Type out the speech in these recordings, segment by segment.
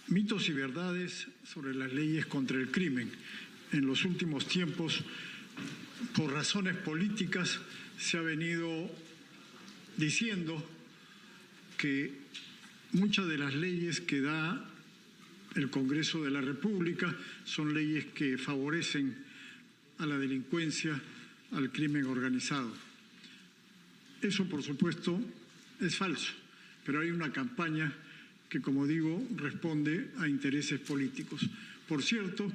Mitos y verdades sobre las leyes contra el crimen. En los últimos tiempos, por razones políticas, se ha venido diciendo que muchas de las leyes que da el Congreso de la República son leyes que favorecen a la delincuencia, al crimen organizado. Eso, por supuesto, es falso, pero hay una campaña que, como digo, responde a intereses políticos. Por cierto,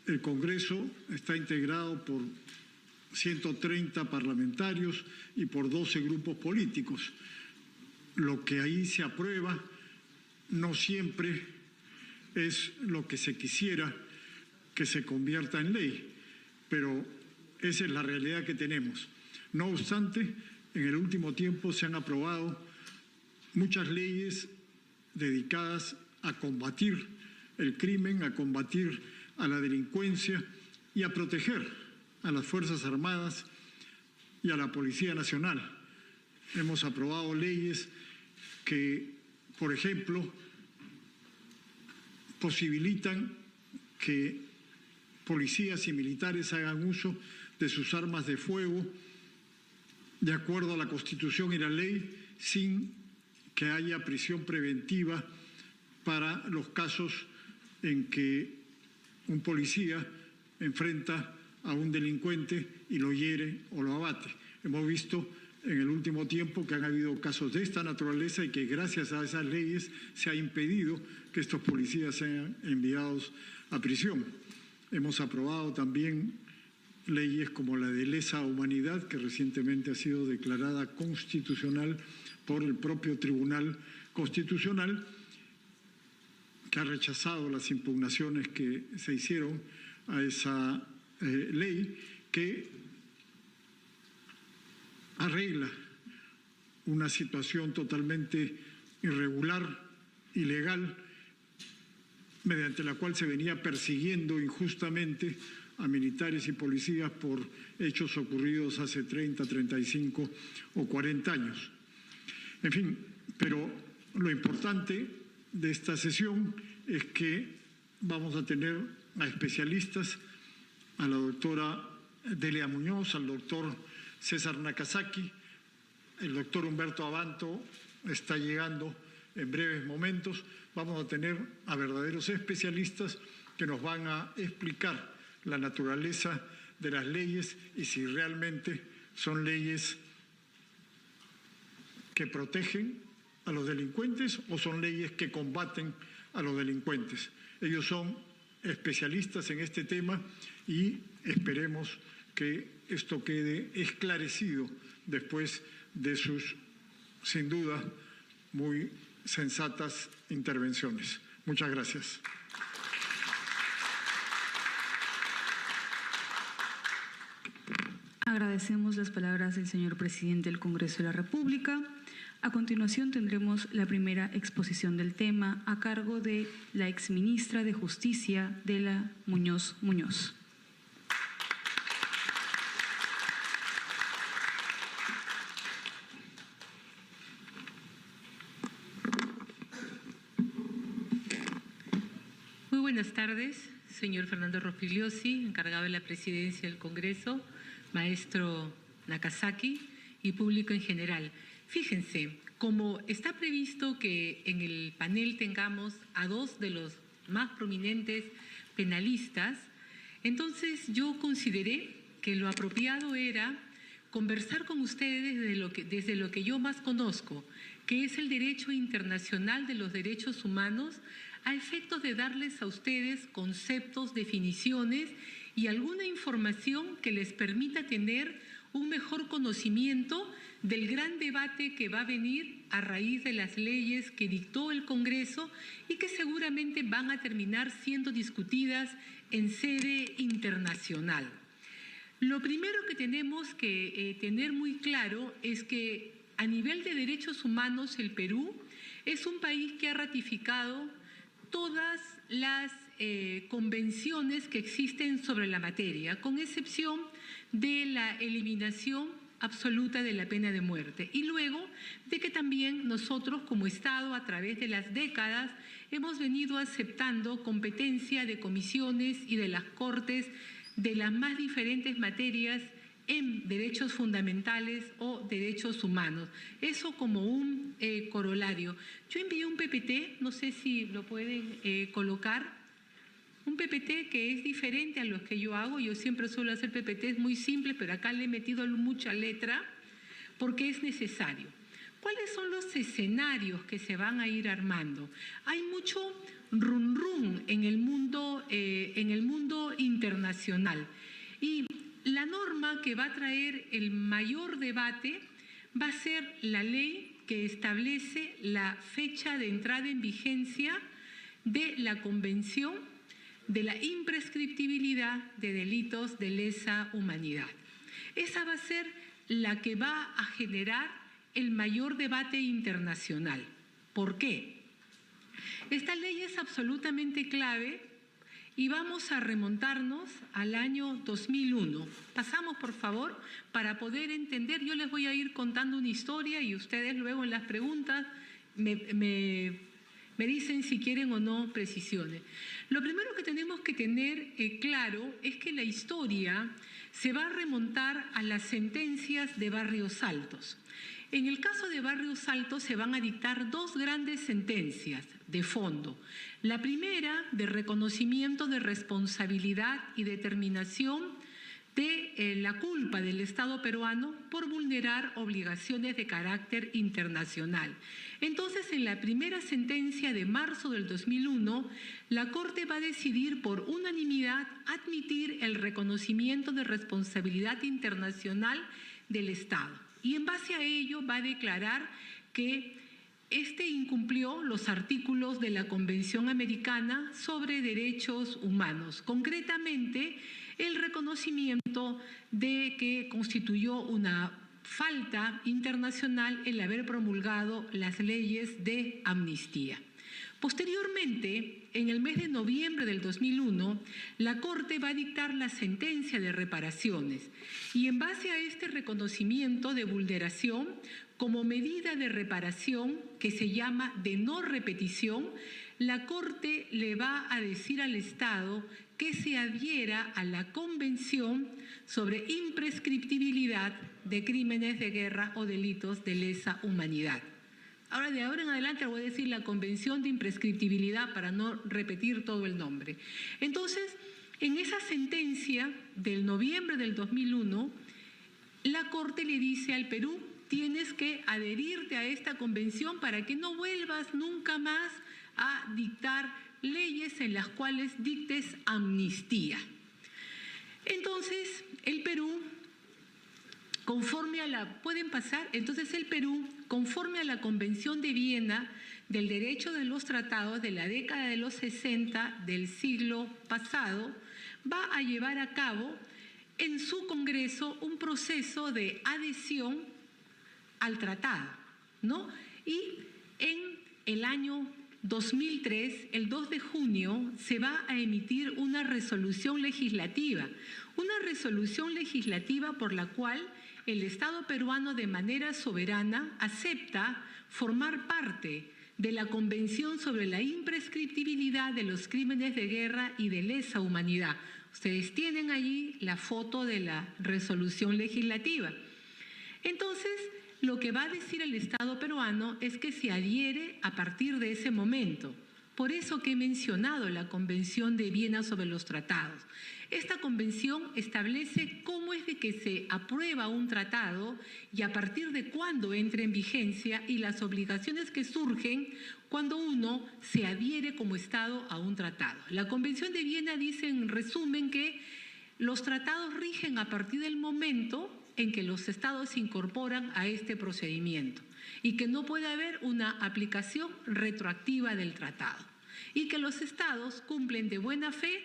el Congreso está integrado por 130 parlamentarios y por 12 grupos políticos. Lo que ahí se aprueba no siempre es lo que se quisiera que se convierta en ley, pero esa es la realidad que tenemos. No obstante, en el último tiempo se han aprobado muchas leyes dedicadas a combatir el crimen, a combatir a la delincuencia y a proteger a las Fuerzas Armadas y a la Policía Nacional. Hemos aprobado leyes que, por ejemplo, posibilitan que policías y militares hagan uso de sus armas de fuego de acuerdo a la Constitución y la ley, sin que haya prisión preventiva para los casos en que un policía enfrenta a un delincuente y lo hiere o lo abate. Hemos visto en el último tiempo que han habido casos de esta naturaleza y que gracias a esas leyes se ha impedido que estos policías sean enviados a prisión. Hemos aprobado también leyes como la de lesa humanidad, que recientemente ha sido declarada constitucional por el propio Tribunal Constitucional, que ha rechazado las impugnaciones que se hicieron a esa ley, que arregla una situación totalmente irregular, ilegal, mediante la cual se venía persiguiendo injustamente a militares y policías por hechos ocurridos hace 30, 35 o 40 años. En fin, pero lo importante de esta sesión es que vamos a tener a especialistas, a la doctora Delia Muñoz, al doctor César Nakazaki, el doctor Humberto Abanto está llegando en breves momentos. Vamos a tener a verdaderos especialistas que nos van a explicar la naturaleza de las leyes y si realmente son leyes que protegen a los delincuentes o son leyes que combaten a los delincuentes. Ellos son especialistas en este tema y esperemos que esto quede esclarecido después de sus, sin duda, muy sensatas intervenciones. Muchas gracias. Agradecemos las palabras del señor presidente del Congreso de la República. A continuación tendremos la primera exposición del tema a cargo de la exministra de Justicia, Delia Muñoz Muñoz. Muy buenas tardes, señor Fernando Rospigliosi, encargado de la presidencia del Congreso, maestro Nakazaki y público en general. Fíjense, como está previsto que en el panel tengamos a dos de los más prominentes penalistas, entonces yo consideré que lo apropiado era conversar con ustedes desde lo que yo más conozco, que es el derecho internacional de los derechos humanos, a efectos de darles a ustedes conceptos, definiciones y alguna información que les permita tener un mejor conocimiento del gran debate que va a venir a raíz de las leyes que dictó el Congreso y que seguramente van a terminar siendo discutidas en sede internacional. Lo primero que tenemos que tener muy claro es que a nivel de derechos humanos el Perú es un país que ha ratificado todas las convenciones que existen sobre la materia, con excepción de la eliminación absoluta de la pena de muerte. Y luego de que también nosotros como Estado, a través de las décadas, hemos venido aceptando competencia de comisiones y de las Cortes de las más diferentes materias en derechos fundamentales o derechos humanos. Eso como un corolario. Yo envié un PPT, no sé si lo pueden colocar, un PPT que es diferente a los que yo hago. Yo siempre suelo hacer PPTs muy simples, pero acá le he metido mucha letra porque es necesario. ¿Cuáles son los escenarios que se van a ir armando? Hay mucho run run en el mundo internacional y la norma que va a traer el mayor debate va a ser la ley que establece la fecha de entrada en vigencia de la Convención de la imprescriptibilidad de delitos de lesa humanidad. Esa va a ser la que va a generar el mayor debate internacional. ¿Por qué? Esta ley es absolutamente clave y vamos a remontarnos al año 2001. Pasamos, por favor, para poder entender. Yo les voy a ir contando una historia y ustedes luego en las preguntas me dicen si quieren o no precisiones. Lo primero que tenemos que tener claro es que la historia se va a remontar a las sentencias de Barrios Altos. En el caso de Barrios Altos se van a dictar dos grandes sentencias de fondo. La primera, de reconocimiento de responsabilidad y determinación de la culpa del Estado peruano por vulnerar obligaciones de carácter internacional. Entonces, en la primera sentencia de marzo del 2001, la Corte va a decidir por unanimidad admitir el reconocimiento de responsabilidad internacional del Estado. Y en base a ello va a declarar que este incumplió los artículos de la Convención Americana sobre Derechos Humanos, concretamente el reconocimiento de que constituyó una falta internacional el haber promulgado las leyes de amnistía. Posteriormente, en el mes de noviembre del 2001, la Corte va a dictar la sentencia de reparaciones y en base a este reconocimiento de vulneración, como medida de reparación que se llama de no repetición, la Corte le va a decir al Estado que se adhiera a la Convención sobre imprescriptibilidad de crímenes de guerra o delitos de lesa humanidad. Ahora, de ahora en adelante voy a decir la Convención de Imprescriptibilidad para no repetir todo el nombre. Entonces, en esa sentencia del noviembre del 2001, la Corte le dice al Perú: tienes que adherirte a esta convención para que no vuelvas nunca más a dictar leyes en las cuales dictes amnistía. Entonces, el Perú, conforme a la Convención de Viena del Derecho de los Tratados de la década de los 60 del siglo pasado, va a llevar a cabo en su Congreso un proceso de adhesión al tratado, ¿no? Y en el año 2003, el 2 de junio, se va a emitir una resolución legislativa por la cual el Estado peruano de manera soberana acepta formar parte de la Convención sobre la imprescriptibilidad de los crímenes de guerra y de lesa humanidad. Ustedes tienen allí la foto de la resolución legislativa. Entonces, lo que va a decir el Estado peruano es que se adhiere a partir de ese momento. Por eso que he mencionado la Convención de Viena sobre los Tratados. Esta convención establece cómo es de que se aprueba un tratado y a partir de cuándo entra en vigencia y las obligaciones que surgen cuando uno se adhiere como Estado a un tratado. La Convención de Viena dice en resumen que los tratados rigen a partir del momento en que los Estados se incorporan a este procedimiento y que no puede haber una aplicación retroactiva del tratado y que los Estados cumplen de buena fe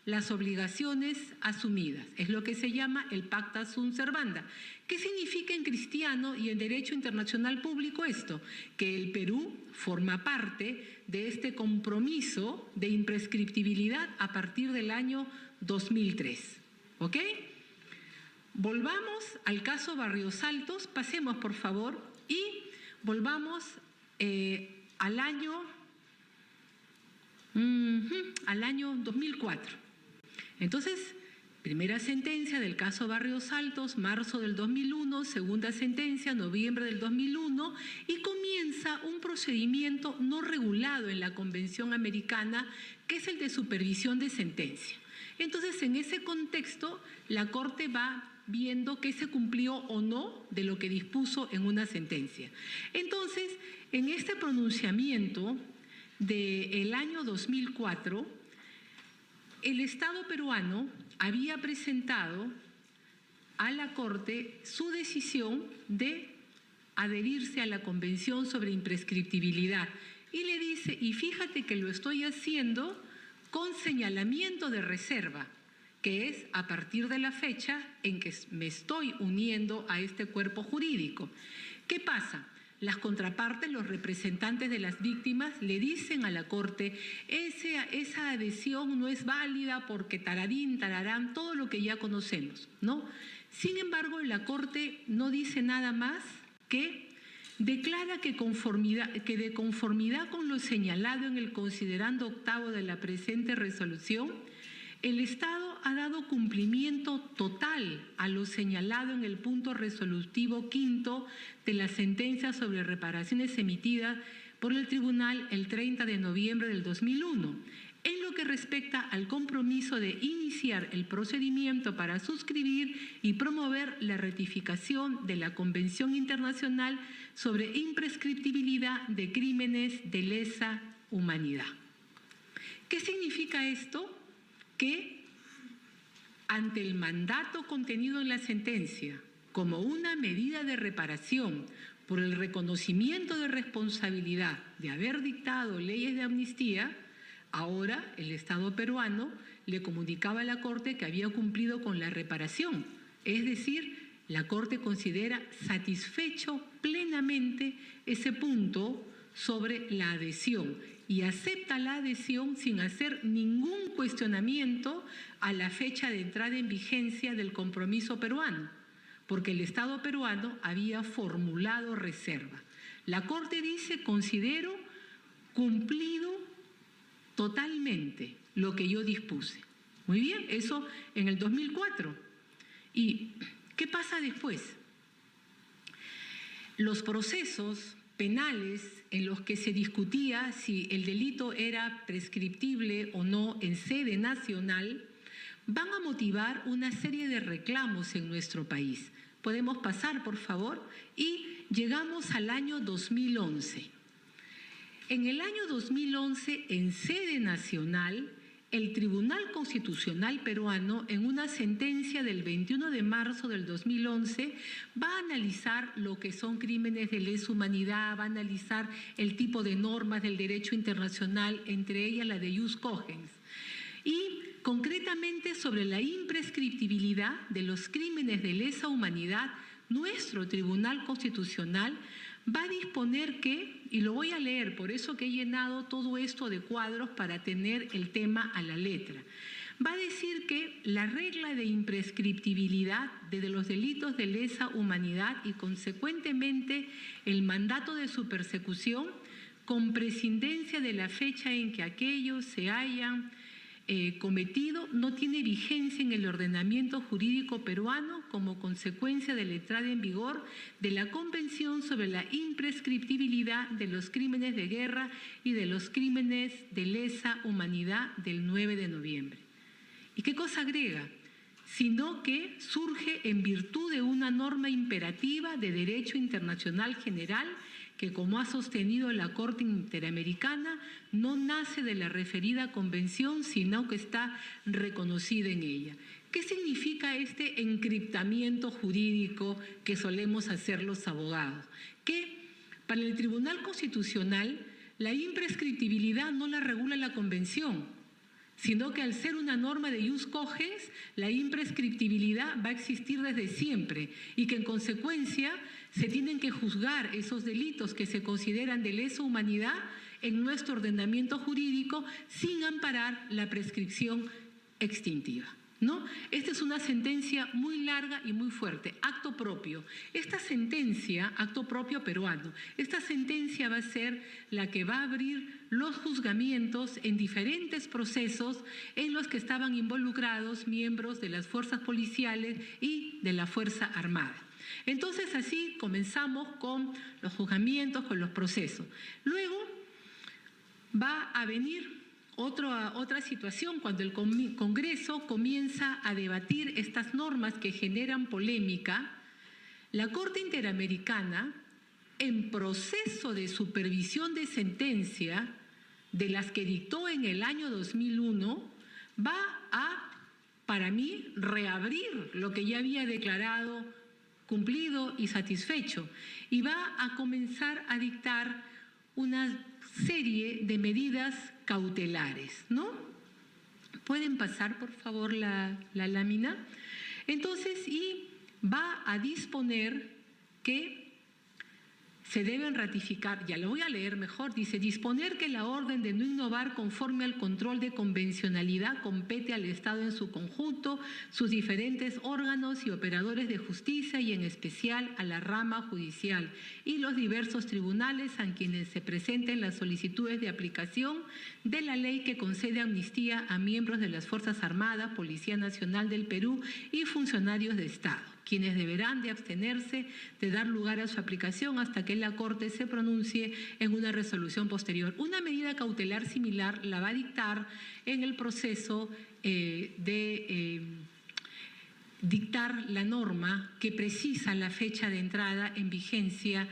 las obligaciones asumidas. Es lo que se llama el pacta sunt servanda. ¿Qué significa en cristiano y en derecho internacional público esto? Que el Perú forma parte de este compromiso de imprescriptibilidad a partir del año 2003. ¿Ok? Volvamos al caso Barrios Altos, pasemos por favor y volvamos al año al año 2004. Entonces, primera sentencia del caso Barrios Altos, marzo del 2001, segunda sentencia, noviembre del 2001, y comienza un procedimiento no regulado en la Convención Americana, que es el de supervisión de sentencia. Entonces, en ese contexto, la Corte va viendo qué se cumplió o no de lo que dispuso en una sentencia. Entonces, en este pronunciamiento del año 2004, el Estado peruano había presentado a la Corte su decisión de adherirse a la Convención sobre Imprescriptibilidad y le dice, y fíjate que lo estoy haciendo con señalamiento de reserva, que es a partir de la fecha en que me estoy uniendo a este cuerpo jurídico. ¿Qué pasa? Las contrapartes, los representantes de las víctimas, le dicen a la Corte, esa adhesión no es válida porque tararín, tararán, todo lo que ya conocemos, ¿no? Sin embargo, la Corte no dice nada más que declara que de conformidad con lo señalado en el considerando octavo de la presente resolución, el Estado ha dado cumplimiento total a lo señalado en el punto resolutivo quinto de la sentencia sobre reparaciones emitida por el Tribunal el 30 de noviembre del 2001, en lo que respecta al compromiso de iniciar el procedimiento para suscribir y promover la ratificación de la Convención Internacional sobre Imprescriptibilidad de Crímenes de Lesa Humanidad. ¿Qué significa esto? Que ante el mandato contenido en la sentencia como una medida de reparación por el reconocimiento de responsabilidad de haber dictado leyes de amnistía, ahora el Estado peruano le comunicaba a la Corte que había cumplido con la reparación, es decir, la Corte considera satisfecho plenamente ese punto sobre la adhesión y acepta la adhesión sin hacer ningún cuestionamiento a la fecha de entrada en vigencia del compromiso peruano, porque el Estado peruano había formulado reserva. La Corte dice, considero cumplido totalmente lo que yo dispuse. Muy bien, eso en el 2004. ¿Y qué pasa después? Los procesos penales en los que se discutía si el delito era prescriptible o no en sede nacional van a motivar una serie de reclamos en nuestro país. Podemos pasar, por favor, y llegamos al año 2011. En el año 2011, en sede nacional, el Tribunal Constitucional peruano, en una sentencia del 21 de marzo del 2011, va a analizar lo que son crímenes de lesa humanidad, va a analizar el tipo de normas del derecho internacional, entre ellas la de ius cogens, y concretamente sobre la imprescriptibilidad de los crímenes de lesa humanidad, nuestro Tribunal Constitucional va a disponer que, y lo voy a leer, por eso que he llenado todo esto de cuadros para tener el tema a la letra, va a decir que la regla de imprescriptibilidad de los delitos de lesa humanidad y consecuentemente el mandato de su persecución, con prescindencia de la fecha en que aquellos se hayan cometido, no tiene vigencia en el ordenamiento jurídico peruano como consecuencia de la entrada en vigor de la Convención sobre la imprescriptibilidad de los crímenes de guerra y de los crímenes de lesa humanidad del 9 de noviembre. ¿Y qué cosa agrega? Sino que surge en virtud de una norma imperativa de derecho internacional general que, como ha sostenido la Corte Interamericana, no nace de la referida convención, sino que está reconocida en ella. ¿Qué significa este encriptamiento jurídico que solemos hacer los abogados? Que para el Tribunal Constitucional la imprescriptibilidad no la regula la convención, sino que al ser una norma de ius cogens, la imprescriptibilidad va a existir desde siempre y que en consecuencia se tienen que juzgar esos delitos que se consideran de lesa humanidad en nuestro ordenamiento jurídico sin amparar la prescripción extintiva. ¿no? Esta es una sentencia muy larga y muy fuerte, acto propio. Esta sentencia, acto propio peruano, esta sentencia va a ser la que va a abrir los juzgamientos en diferentes procesos en los que estaban involucrados miembros de las fuerzas policiales y de la Fuerza Armada. Entonces, así comenzamos con los juzgamientos, con los procesos. Luego va a venir otra situación cuando el Congreso comienza a debatir estas normas que generan polémica. La Corte Interamericana, en proceso de supervisión de sentencia de las que dictó en el año 2001, va a, para mí, reabrir lo que ya había declarado cumplido y satisfecho, y va a comenzar a dictar una serie de medidas cautelares, ¿no? ¿Pueden pasar, por favor, la lámina? Entonces, y va a disponer que se deben ratificar, ya lo voy a leer mejor, dice, disponer que la orden de no innovar conforme al control de convencionalidad compete al Estado en su conjunto, sus diferentes órganos y operadores de justicia y en especial a la rama judicial y los diversos tribunales a quienes se presenten las solicitudes de aplicación de la ley que concede amnistía a miembros de las Fuerzas Armadas, Policía Nacional del Perú y funcionarios de Estado, quienes deberán de abstenerse de dar lugar a su aplicación hasta que la Corte se pronuncie en una resolución posterior. Una medida cautelar similar la va a dictar en el proceso de dictar la norma que precisa la fecha de entrada en vigencia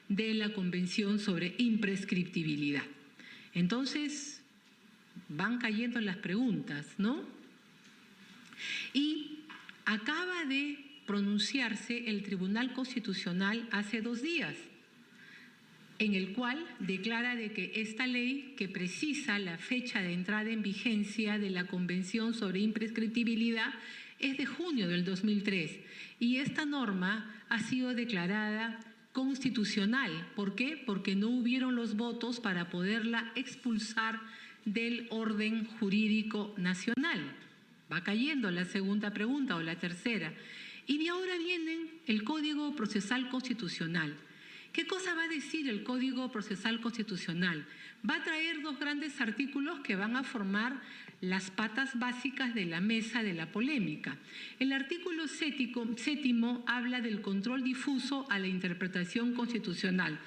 de la Convención sobre Imprescriptibilidad. Entonces, van cayendo las preguntas, ¿no? Y acaba de pronunciarse el Tribunal Constitucional hace 2 días, en el cual declara de que esta ley que precisa la fecha de entrada en vigencia de la Convención sobre Imprescriptibilidad es de junio del 2003 y esta norma ha sido declarada constitucional. ¿Por qué? Porque no hubieron los votos para poderla expulsar del orden jurídico nacional. Va cayendo la segunda pregunta o la tercera. Y de ahora viene el Código Procesal Constitucional. ¿Qué cosa va a decir el Código Procesal Constitucional? Va a traer 2 grandes artículos que van a formar las patas básicas de la mesa de la polémica. El artículo 7º habla del control difuso a la interpretación constitucional.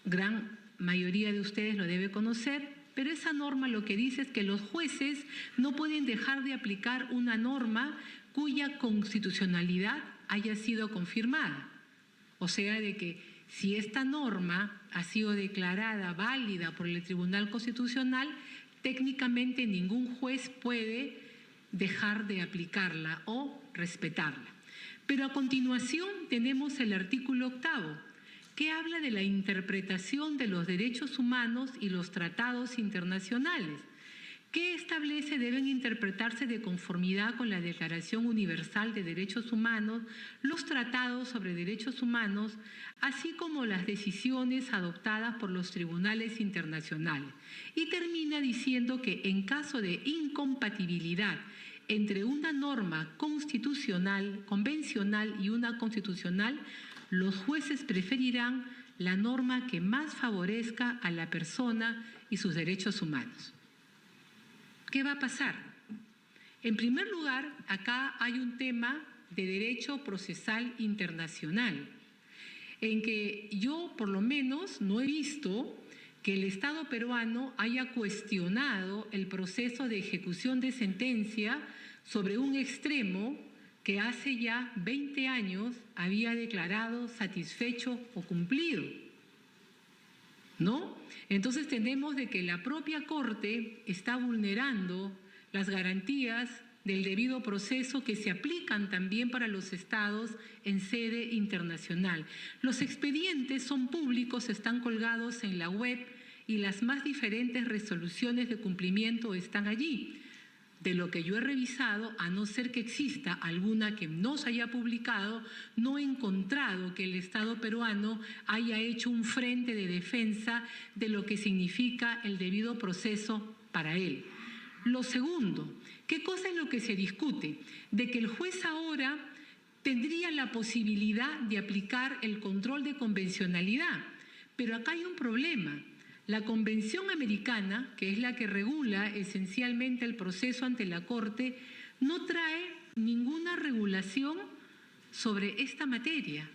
Gran mayoría de ustedes lo debe conocer, pero esa norma lo que dice es que los jueces no pueden dejar de aplicar una norma cuya constitucionalidad haya sido confirmada. O sea, de que si esta norma ha sido declarada válida por el Tribunal Constitucional, técnicamente ningún juez puede dejar de aplicarla o respetarla. Pero a continuación tenemos el artículo 8º, que habla de la interpretación de los derechos humanos y los tratados internacionales, que establece deben interpretarse de conformidad con la Declaración Universal de Derechos Humanos, los tratados sobre derechos humanos, así como las decisiones adoptadas por los tribunales internacionales. Y termina diciendo que en caso de incompatibilidad entre una norma constitucional, convencional y una constitucional, los jueces preferirán la norma que más favorezca a la persona y sus derechos humanos. ¿Qué va a pasar? En primer lugar, acá hay un tema de derecho procesal internacional, en que yo por lo menos no he visto que el Estado peruano haya cuestionado el proceso de ejecución de sentencia sobre un extremo que hace ya 20 años había declarado satisfecho o cumplido, ¿no? Entonces tenemos de que la propia Corte está vulnerando las garantías del debido proceso que se aplican también para los estados en sede internacional. Los expedientes son públicos, están colgados en la web y las más diferentes resoluciones de cumplimiento están allí. De lo que yo he revisado, a no ser que exista alguna que no se haya publicado, no he encontrado que el Estado peruano haya hecho un frente de defensa de lo que significa el debido proceso para él. Lo segundo, ¿qué cosa es lo que se discute? De que el juez ahora tendría la posibilidad de aplicar el control de convencionalidad. Pero acá hay un problema. La Convención Americana, que es la que regula esencialmente el proceso ante la Corte, no trae ninguna regulación sobre esta materia.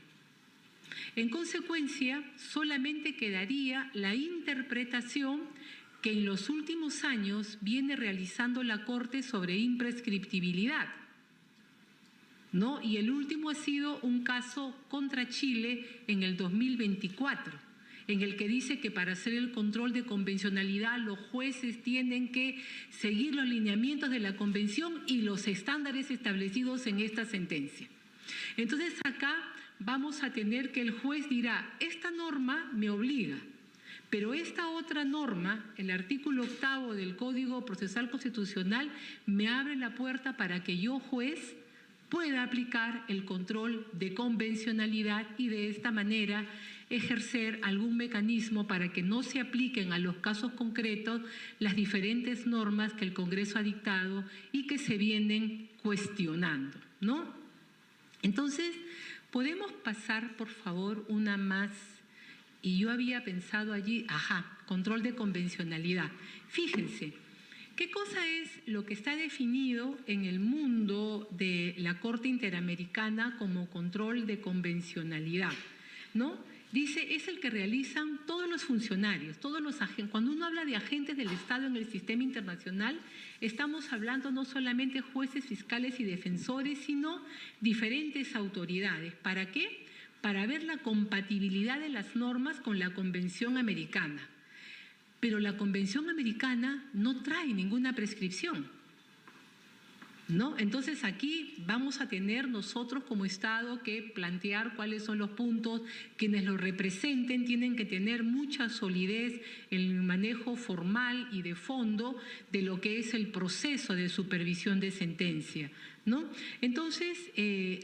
En consecuencia, solamente quedaría la interpretación que en los últimos años viene realizando la Corte sobre imprescriptibilidad, ¿no? Y el último ha sido un caso contra Chile en el 2024, en el que dice que para hacer el control de convencionalidad los jueces tienen que seguir los lineamientos de la Convención y los estándares establecidos en esta sentencia. Entonces acá vamos a tener que el juez dirá, esta norma me obliga, pero esta otra norma, el artículo 8 del Código Procesal Constitucional, me abre la puerta para que yo, juez, pueda aplicar el control de convencionalidad y de esta manera ejercer algún mecanismo para que no se apliquen a los casos concretos las diferentes normas que el Congreso ha dictado y que se vienen cuestionando, ¿no? Entonces, ¿podemos pasar, por favor, una más? Y yo había pensado allí, control de convencionalidad. Fíjense, ¿qué cosa es lo que está definido en el mundo de la Corte Interamericana como control de convencionalidad? ¿No? Dice, es el que realizan todos los funcionarios, todos los agentes. Cuando uno habla de agentes del Estado en el sistema internacional, estamos hablando no solamente jueces, fiscales y defensores, sino diferentes autoridades. ¿Para qué? Para ver la compatibilidad de las normas con la Convención Americana. Pero la Convención Americana no trae ninguna prescripción, ¿no? Entonces aquí vamos a tener nosotros como Estado que plantear cuáles son los puntos. Quienes lo representen tienen que tener mucha solidez en el manejo formal y de fondo de lo que es el proceso de supervisión de sentencia, ¿no? Entonces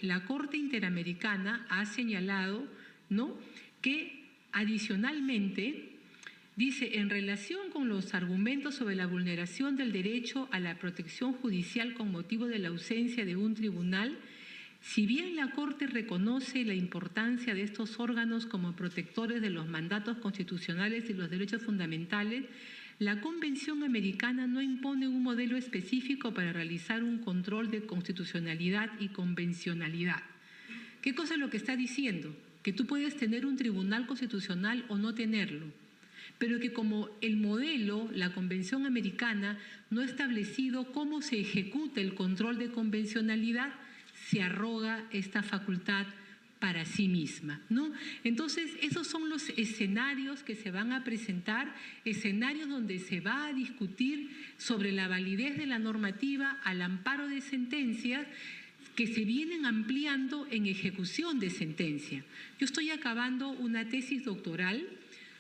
la Corte Interamericana ha señalado, ¿no?, que adicionalmente dice, en relación con los argumentos sobre la vulneración del derecho a la protección judicial con motivo de la ausencia de un tribunal, si bien la Corte reconoce la importancia de estos órganos como protectores de los mandatos constitucionales y los derechos fundamentales, la Convención Americana no impone un modelo específico para realizar un control de constitucionalidad y convencionalidad. ¿Qué cosa es lo que está diciendo? Que tú puedes tener un tribunal constitucional o no tenerlo, pero que como el modelo, la Convención Americana, no ha establecido cómo se ejecuta el control de convencionalidad, se arroga esta facultad para sí misma, ¿no? Entonces, esos son los escenarios que se van a presentar, escenarios donde se va a discutir sobre la validez de la normativa al amparo de sentencias que se vienen ampliando en ejecución de sentencia. Yo estoy acabando una tesis doctoral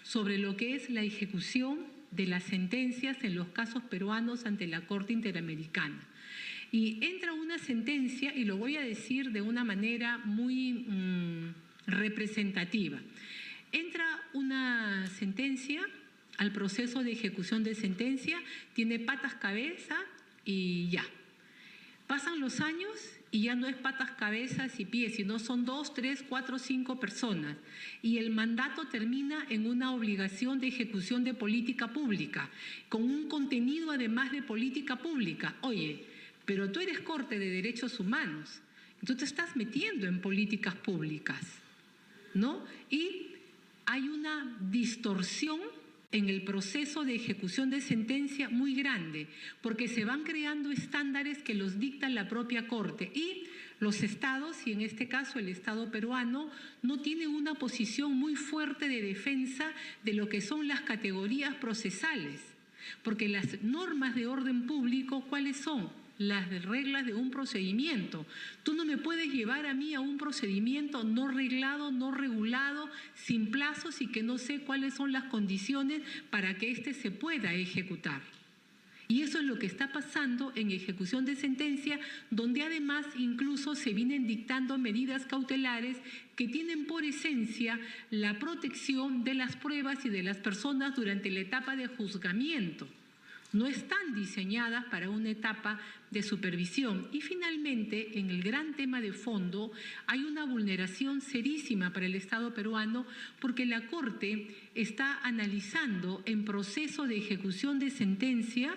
sobre lo que es la ejecución de las sentencias en los casos peruanos ante la Corte Interamericana. Y entra una sentencia, y lo voy a decir de una manera muy representativa. Entra una sentencia al proceso de ejecución de sentencia, tiene patas, cabeza y ya. Pasan los años y ya no es patas, cabezas y pies, sino son 2, 3, 4, 5 personas. Y el mandato termina en una obligación de ejecución de política pública, con un contenido además de política pública. Oye, pero tú eres Corte de Derechos Humanos, tú te estás metiendo en políticas públicas, ¿no? Y hay una distorsión en el proceso de ejecución de sentencia muy grande, porque se van creando estándares que los dicta la propia Corte y los estados, y en este caso el Estado peruano, no tiene una posición muy fuerte de defensa de lo que son las categorías procesales, porque las normas de orden público, ¿cuáles son? Las reglas de un procedimiento. Tú no me puedes llevar a mí a un procedimiento no reglado, no regulado, sin plazos y que no sé cuáles son las condiciones para que éste se pueda ejecutar. Y eso es lo que está pasando en ejecución de sentencia, donde además incluso se vienen dictando medidas cautelares que tienen por esencia la protección de las pruebas y de las personas durante la etapa de juzgamiento. no están diseñadas para una etapa de supervisión. Y finalmente, en el gran tema de fondo, hay una vulneración serísima para el Estado peruano porque la Corte está analizando en proceso de ejecución de sentencia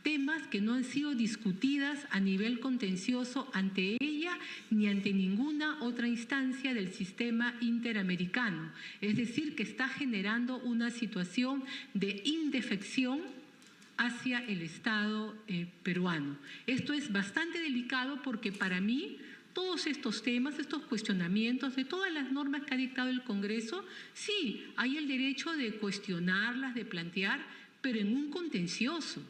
temas que no han sido discutidas a nivel contencioso ante ella ni ante ninguna otra instancia del sistema interamericano. Es decir, que está generando una situación de indefección hacia el Estado peruano. Esto es bastante delicado porque para mí todos estos temas, estos cuestionamientos de todas las normas que ha dictado el Congreso, sí, hay el derecho de cuestionarlas, de plantear, pero en un contencioso.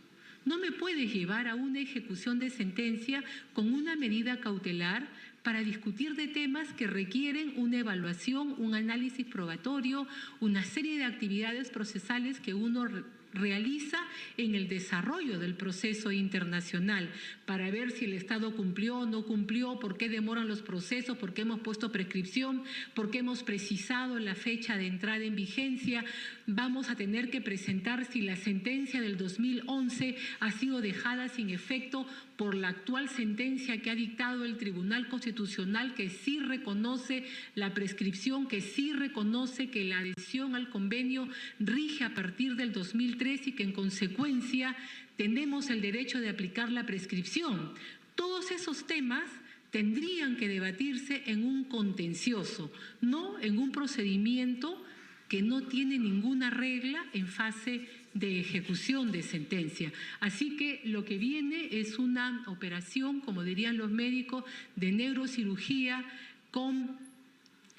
No me puedes llevar a una ejecución de sentencia con una medida cautelar para discutir de temas que requieren una evaluación, un análisis probatorio, una serie de actividades procesales que uno realiza en el desarrollo del proceso internacional para ver si el Estado cumplió o no cumplió, por qué demoran los procesos, por qué hemos puesto prescripción, por qué hemos precisado la fecha de entrada en vigencia. Vamos a tener que presentar si la sentencia del 2011 ha sido dejada sin efecto por la actual sentencia que ha dictado el Tribunal Constitucional, que sí reconoce la prescripción, que sí reconoce que la adhesión al convenio rige a partir del 2003 y que en consecuencia tenemos el derecho de aplicar la prescripción. Todos esos temas tendrían que debatirse en un contencioso, no en un procedimiento que no tiene ninguna regla en fase de ejecución de sentencia. Así que lo que viene es una operación, como dirían los médicos, de neurocirugía con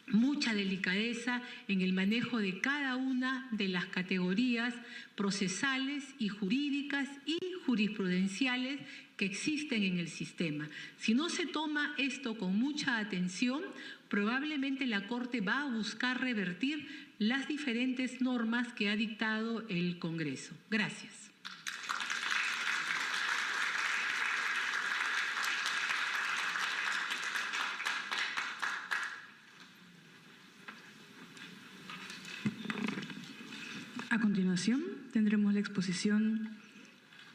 mucha delicadeza en el manejo de cada una de las categorías procesales y jurídicas y jurisprudenciales que existen en el sistema. Si no se toma esto con mucha atención, probablemente la Corte va a buscar revertir las diferentes normas que ha dictado el Congreso. Gracias. A continuación, tendremos la exposición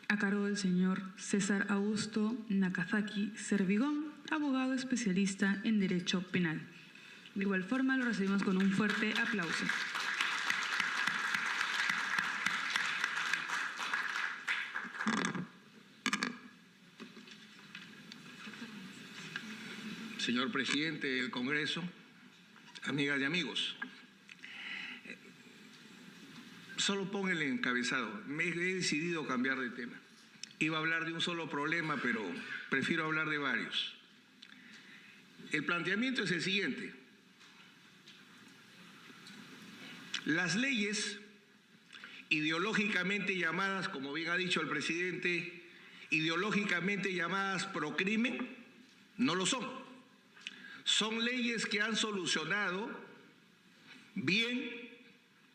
a cargo del señor César Augusto Nakazaki Servigón, abogado especialista en Derecho Penal. De igual forma, lo recibimos con un fuerte aplauso. Señor presidente del Congreso, amigas y amigos, solo pongo el encabezado. He decidido cambiar de tema. Iba a hablar de un solo problema, pero prefiero hablar de varios. El planteamiento es el siguiente. Las leyes ideológicamente llamadas, como bien ha dicho el presidente, ideológicamente llamadas procrimen, no lo son. Son leyes que han solucionado bien,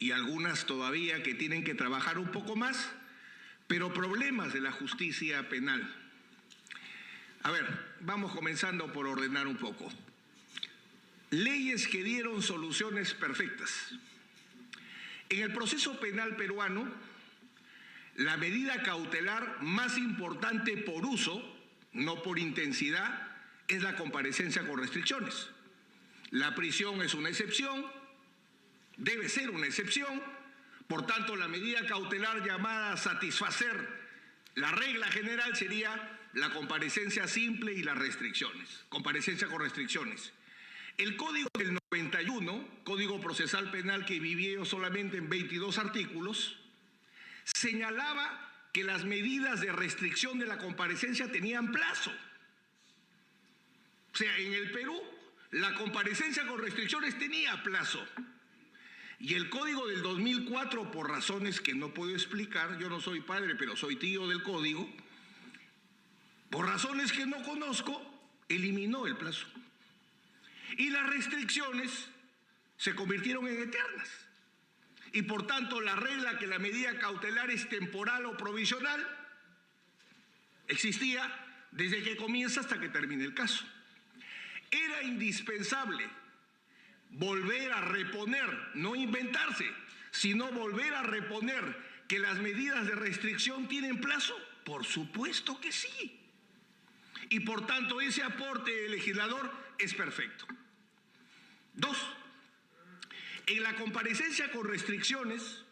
y algunas todavía que tienen que trabajar un poco más, pero problemas de la justicia penal. A ver, vamos comenzando por ordenar un poco. Leyes que dieron soluciones perfectas. En el proceso penal peruano, la medida cautelar más importante por uso, no por intensidad, es la comparecencia con restricciones. La prisión es una excepción, debe ser una excepción, por tanto la medida cautelar llamada a satisfacer la regla general sería la comparecencia simple y las restricciones, comparecencia con restricciones. El Código del 91, Código Procesal Penal que vivió solamente en 22 artículos, señalaba que las medidas de restricción de la comparecencia tenían plazo. O sea, en el Perú la comparecencia con restricciones tenía plazo. Y el Código del 2004, por razones que no puedo explicar, yo no soy padre, pero soy tío del Código, por razones que no conozco, eliminó el plazo. Y las restricciones se convirtieron en eternas. Y por tanto, la regla que la medida cautelar es temporal o provisional existía desde que comienza hasta que termine el caso. Era indispensable volver a reponer, no inventarse, sino volver a reponer que las medidas de restricción tienen plazo? Por supuesto que sí. Y por tanto ese aporte del legislador es perfecto. 2. En la comparecencia con restricciones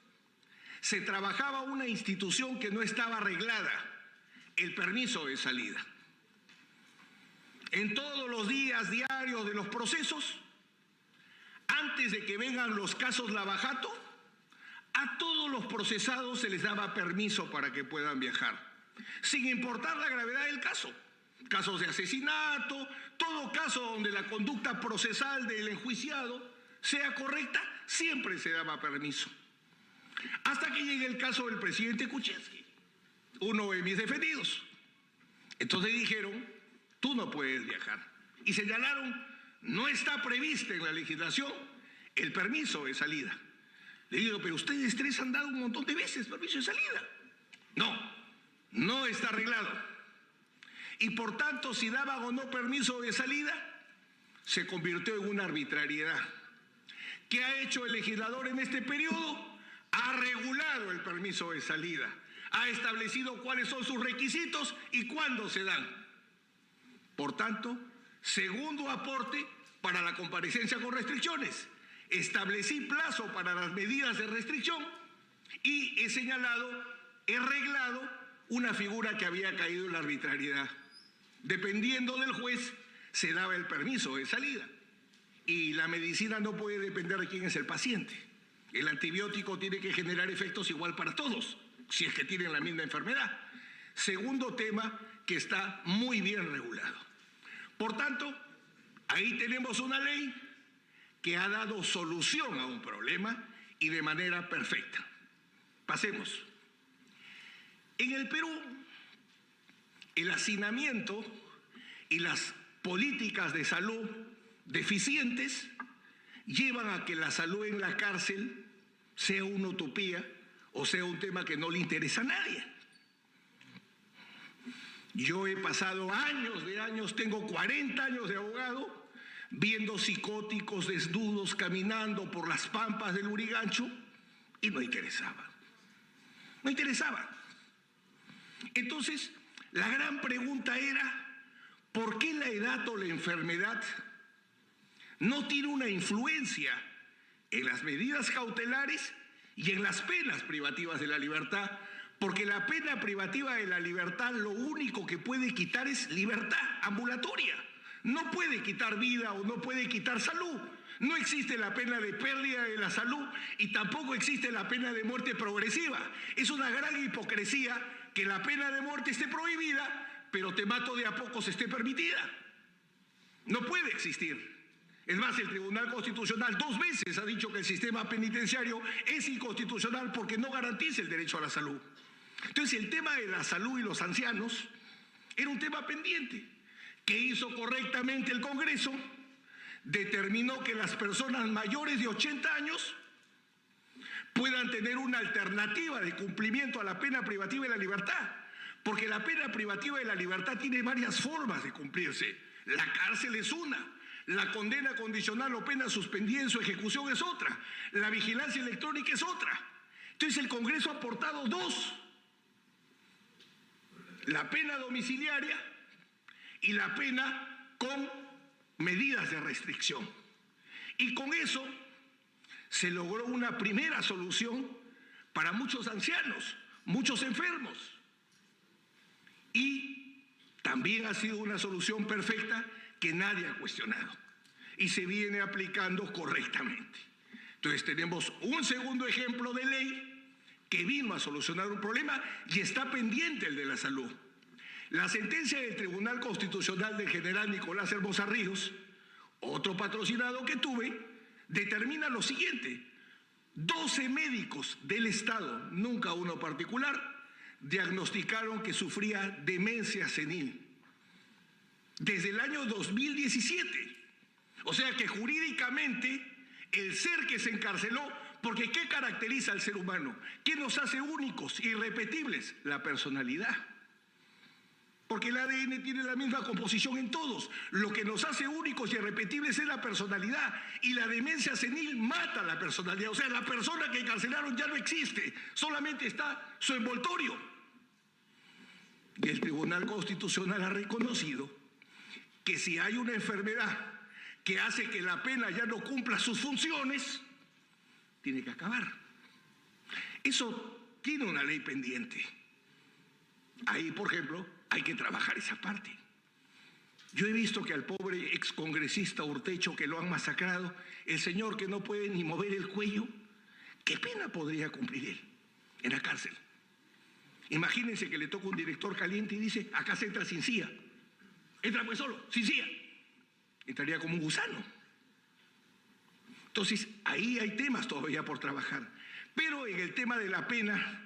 se trabajaba una institución que no estaba arreglada, el permiso de salida. En todos los días diarios de los procesos, antes de que vengan los casos Lavajato, a todos los procesados se les daba permiso para que puedan viajar, sin importar la gravedad del caso. Casos de asesinato, todo caso donde la conducta procesal del enjuiciado sea correcta, siempre se daba permiso. Hasta que llegue el caso del presidente Kuczynski, uno de mis defendidos. Entonces dijeron, tú no puedes viajar. Y señalaron, no está prevista en la legislación el permiso de salida. Le digo, pero ustedes tres han dado un montón de veces permiso de salida. No, no está arreglado. Y por tanto, si daban o no permiso de salida, se convirtió en una arbitrariedad. ¿Qué ha hecho el legislador en este periodo? Ha regulado el permiso de salida, ha establecido cuáles son sus requisitos y cuándo se dan. Por tanto, segundo aporte para la comparecencia con restricciones. Establecí plazo para las medidas de restricción y he señalado, he reglado una figura que había caído en la arbitrariedad. Dependiendo del juez, se daba el permiso de salida. Y la medicina no puede depender de quién es el paciente. El antibiótico tiene que generar efectos igual para todos, si es que tienen la misma enfermedad. Segundo tema que está muy bien regulado. Por tanto, ahí tenemos una ley que ha dado solución a un problema y de manera perfecta. Pasemos. En el Perú, el hacinamiento y las políticas de salud deficientes llevan a que la salud en la cárcel sea una utopía o sea un tema que no le interesa a nadie. Yo he pasado años de años, tengo 40 años de abogado, viendo psicóticos desnudos caminando por las pampas del Lurigancho y no interesaba. No interesaba. Entonces, la gran pregunta era, ¿por qué la edad o la enfermedad no tiene una influencia en las medidas cautelares y en las penas privativas de la libertad? Porque la pena privativa de la libertad lo único que puede quitar es libertad ambulatoria. No puede quitar vida o no puede quitar salud. No existe la pena de pérdida de la salud y tampoco existe la pena de muerte progresiva. Es una gran hipocresía que la pena de muerte esté prohibida, pero te mato de a pocos esté permitida. No puede existir. Es más, el Tribunal Constitucional 2 veces ha dicho que el sistema penitenciario es inconstitucional porque no garantiza el derecho a la salud. Entonces, el tema de la salud y los ancianos era un tema pendiente. ¿Qué hizo correctamente el Congreso? Determinó que las personas mayores de 80 años puedan tener una alternativa de cumplimiento a la pena privativa de la libertad, porque la pena privativa de la libertad tiene varias formas de cumplirse. La cárcel es una, la condena condicional o pena suspendida en su ejecución es otra, la vigilancia electrónica es otra. Entonces el Congreso ha aportado 2, la pena domiciliaria y la pena con medidas de restricción. Y con eso se logró una primera solución para muchos ancianos, muchos enfermos. Y también ha sido una solución perfecta que nadie ha cuestionado y se viene aplicando correctamente. Entonces tenemos un segundo ejemplo de ley que vino a solucionar un problema y está pendiente el de la salud. La sentencia del Tribunal Constitucional del general Nicolás Hermosa Ríos, otro patrocinado que tuve, determina lo siguiente: 12 médicos del Estado, nunca uno particular, diagnosticaron que sufría demencia senil desde el año 2017. O sea que jurídicamente el ser que se encarceló, porque ¿qué caracteriza al ser humano? ¿Qué nos hace únicos, irrepetibles? La personalidad. ¿Por porque el ADN tiene la misma composición en todos. Lo que nos hace únicos y irrepetibles es la personalidad, y la demencia senil mata la personalidad. O sea, la persona que encarcelaron ya no existe, solamente está su envoltorio. Y el Tribunal Constitucional ha reconocido que si hay una enfermedad que hace que la pena ya no cumpla sus funciones, tiene que acabar. Eso tiene una ley pendiente. Ahí, por ejemplo, hay que trabajar esa parte. Yo he visto que al pobre excongresista Urtecho, que lo han masacrado, el señor que no puede ni mover el cuello, ¿qué pena podría cumplir él en la cárcel? Imagínense que le toca un director caliente y dice, acá se entra sin silla. Entra pues solo, sin silla. Entraría como un gusano. Entonces, ahí hay temas todavía por trabajar. Pero en el tema de la pena,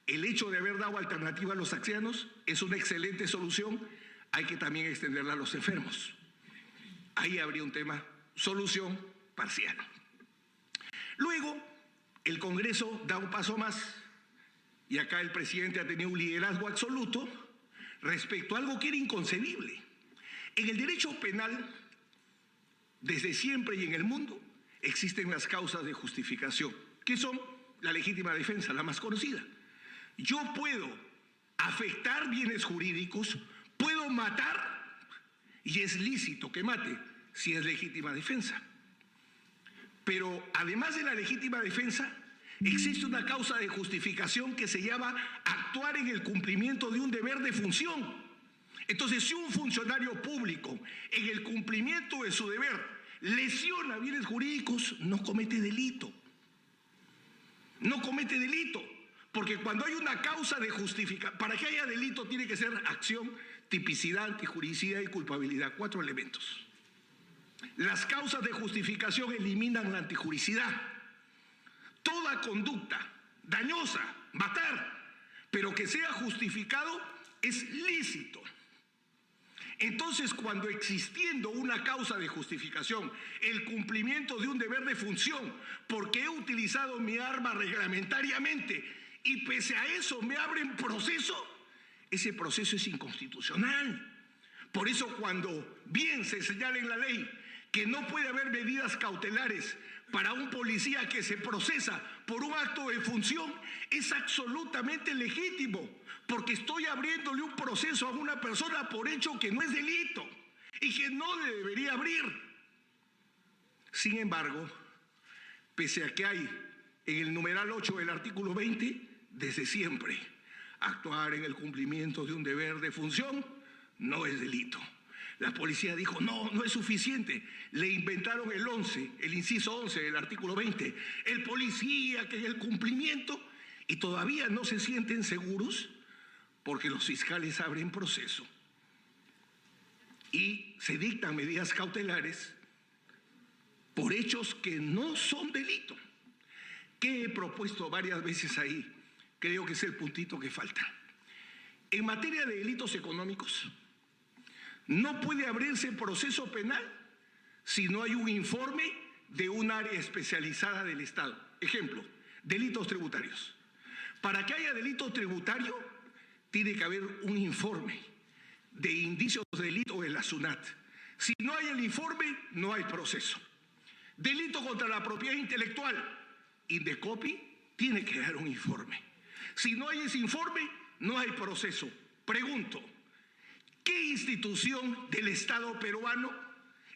el hecho de haber dado alternativa a los ancianos es una excelente solución. Hay que también extenderla a los enfermos. Ahí habría un tema, solución parcial. Luego, el Congreso da un paso más, y acá el presidente ha tenido un liderazgo absoluto respecto a algo que era inconcebible. En el derecho penal, desde siempre y en el mundo, existen las causas de justificación, que son la legítima defensa, la más conocida. Yo puedo afectar bienes jurídicos, puedo matar, y es lícito que mate si es legítima defensa. Pero además de la legítima defensa, existe una causa de justificación que se llama actuar en el cumplimiento de un deber de función. Entonces, si un funcionario público en el cumplimiento de su deber lesiona bienes jurídicos, no comete delito. No comete delito. Porque cuando hay una causa de justificación, para que haya delito tiene que ser acción, tipicidad, antijuricidad y culpabilidad. 4 elementos. Las causas de justificación eliminan la antijuricidad. Toda conducta dañosa, matar, pero que sea justificado, es lícito. Entonces, cuando existiendo una causa de justificación, el cumplimiento de un deber de función, porque he utilizado mi arma reglamentariamente y pese a eso me abren proceso, ese proceso es inconstitucional. Por eso cuando bien se señala en la ley que no puede haber medidas cautelares para un policía que se procesa por un acto de función, es absolutamente legítimo, porque estoy abriéndole un proceso a una persona por hecho que no es delito y que no le debería abrir. Sin embargo, pese a que hay en el numeral 8 del artículo 20, desde siempre, actuar en el cumplimiento de un deber de función no es delito. La policía dijo, no es suficiente. Le inventaron el 11, el inciso 11 del artículo 20. El policía que en el cumplimiento, y todavía no se sienten seguros porque los fiscales abren proceso y se dictan medidas cautelares por hechos que no son delito. Que he propuesto varias veces ahí, creo que es el puntito que falta. En materia de delitos económicos, no puede abrirse proceso penal si no hay un informe de un área especializada del Estado. Ejemplo, delitos tributarios. Para que haya delito tributario, tiene que haber un informe de indicios de delito de la SUNAT. Si no hay el informe, no hay proceso. Delito contra la propiedad intelectual, Indecopi tiene que dar un informe. Si no hay ese informe, no hay proceso. Pregunto, ¿qué institución del Estado peruano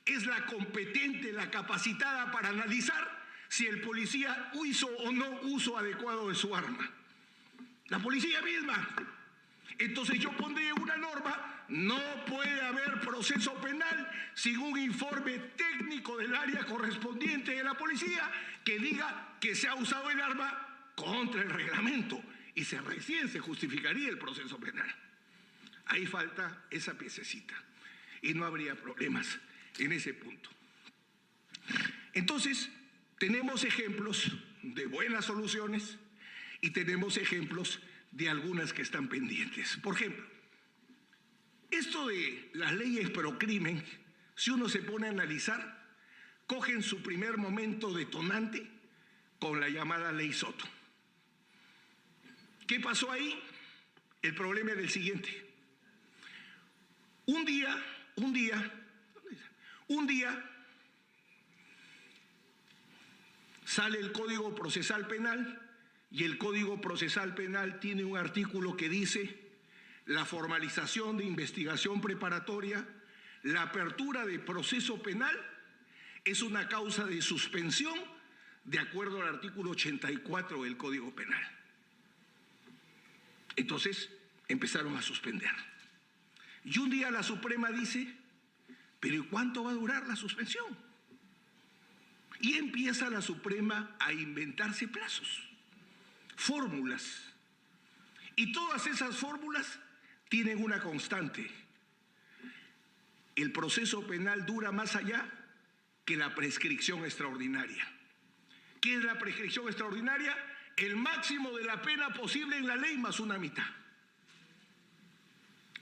es la competente, la capacitada para analizar si el policía hizo o no uso adecuado de su arma? La policía misma. Entonces yo pondré una norma, no puede haber proceso penal sin un informe técnico del área correspondiente de la policía que diga que se ha usado el arma contra el reglamento y recién se justificaría el proceso penal. Ahí falta esa piececita y no habría problemas en ese punto. Entonces, tenemos ejemplos de buenas soluciones y tenemos ejemplos de algunas que están pendientes. Por ejemplo, esto de las leyes pro crimen, si uno se pone a analizar, cogen su primer momento detonante con la llamada ley Soto. ¿Qué pasó ahí? El problema era el siguiente. Un día, sale el Código Procesal Penal y el Código Procesal Penal tiene un artículo que dice la formalización de investigación preparatoria, la apertura de proceso penal es una causa de suspensión de acuerdo al artículo 84 del Código Penal. Entonces empezaron a suspender. Y un día la Suprema dice, ¿pero y cuánto va a durar la suspensión? Y empieza la Suprema a inventarse plazos, fórmulas. Y todas esas fórmulas tienen una constante. El proceso penal dura más allá que la prescripción extraordinaria. ¿Qué es la prescripción extraordinaria? El máximo de la pena posible en la ley más una mitad.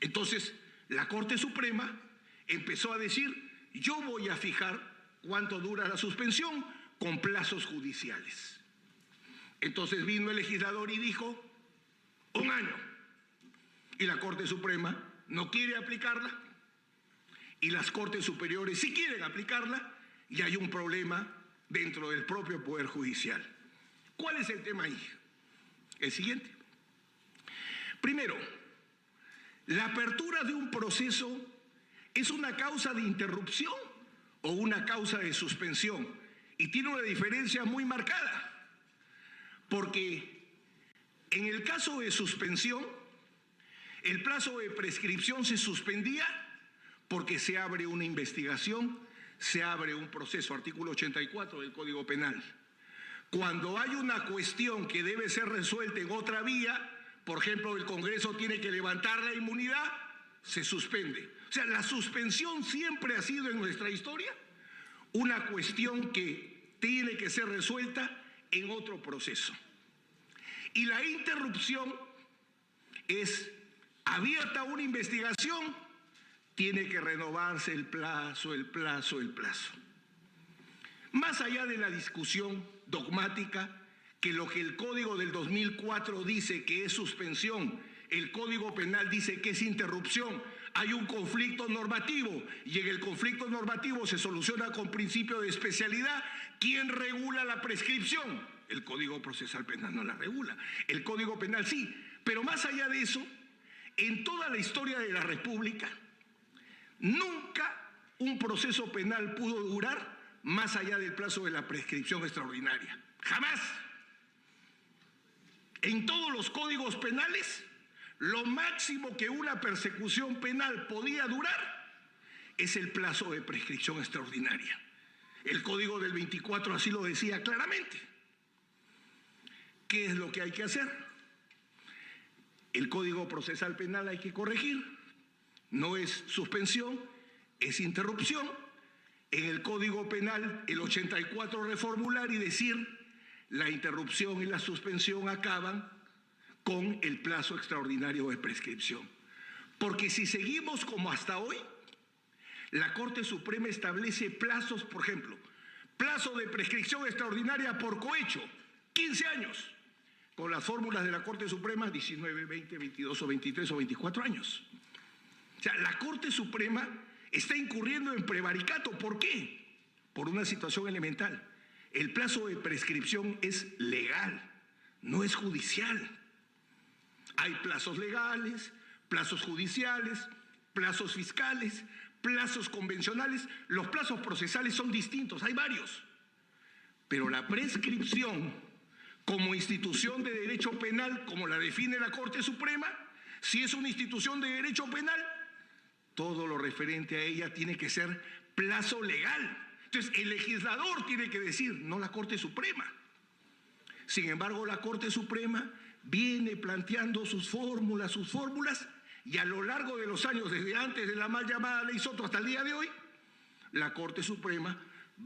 Entonces, la Corte Suprema empezó a decir, yo voy a fijar cuánto dura la suspensión con plazos judiciales. Entonces vino el legislador y dijo, 1 año. Y la Corte Suprema no quiere aplicarla y las Cortes Superiores sí quieren aplicarla y hay un problema dentro del propio Poder Judicial. ¿Cuál es el tema ahí? El siguiente. Primero, la apertura de un proceso es una causa de interrupción o una causa de suspensión y tiene una diferencia muy marcada, porque en el caso de suspensión, el plazo de prescripción se suspendía porque se abre una investigación, se abre un proceso, artículo 84 del Código Penal. Cuando hay una cuestión que debe ser resuelta en otra vía, por ejemplo, el Congreso tiene que levantar la inmunidad, se suspende. O sea, la suspensión siempre ha sido en nuestra historia una cuestión que tiene que ser resuelta en otro proceso. Y la interrupción es abierta una investigación, tiene que renovarse el plazo. Más allá de la discusión dogmática, que lo que el Código del 2004 dice que es suspensión, el Código Penal dice que es interrupción, hay un conflicto normativo y en el conflicto normativo se soluciona con principio de especialidad. ¿Quién regula la prescripción? El Código Procesal Penal no la regula, el Código Penal sí, pero más allá de eso, en toda la historia de la República, nunca un proceso penal pudo durar más allá del plazo de la prescripción extraordinaria. Jamás. En todos los códigos penales, lo máximo que una persecución penal podía durar es el plazo de prescripción extraordinaria. El Código del 24 así lo decía claramente. ¿Qué es lo que hay que hacer? El Código Procesal Penal hay que corregir. No es suspensión, es interrupción. En el Código Penal, el 84 reformular y decir la interrupción y la suspensión acaban con el plazo extraordinario de prescripción. Porque si seguimos como hasta hoy, la Corte Suprema establece plazos, por ejemplo, plazo de prescripción extraordinaria por cohecho, 15 años. Con las fórmulas de la Corte Suprema, 19, 20, 22 o 23 o 24 años. O sea, la Corte Suprema está incurriendo en prevaricato. ¿Por qué? Por una situación elemental. El plazo de prescripción es legal, no es judicial. Hay plazos legales, plazos judiciales, plazos fiscales, plazos convencionales. Los plazos procesales son distintos, hay varios. Pero la prescripción, como institución de derecho penal, como la define la Corte Suprema, si es una institución de derecho penal, todo lo referente a ella tiene que ser plazo legal. Entonces, el legislador tiene que decir, no la Corte Suprema. Sin embargo, la Corte Suprema viene planteando sus fórmulas, y a lo largo de los años, desde antes de la mal llamada Ley Soto hasta el día de hoy, la Corte Suprema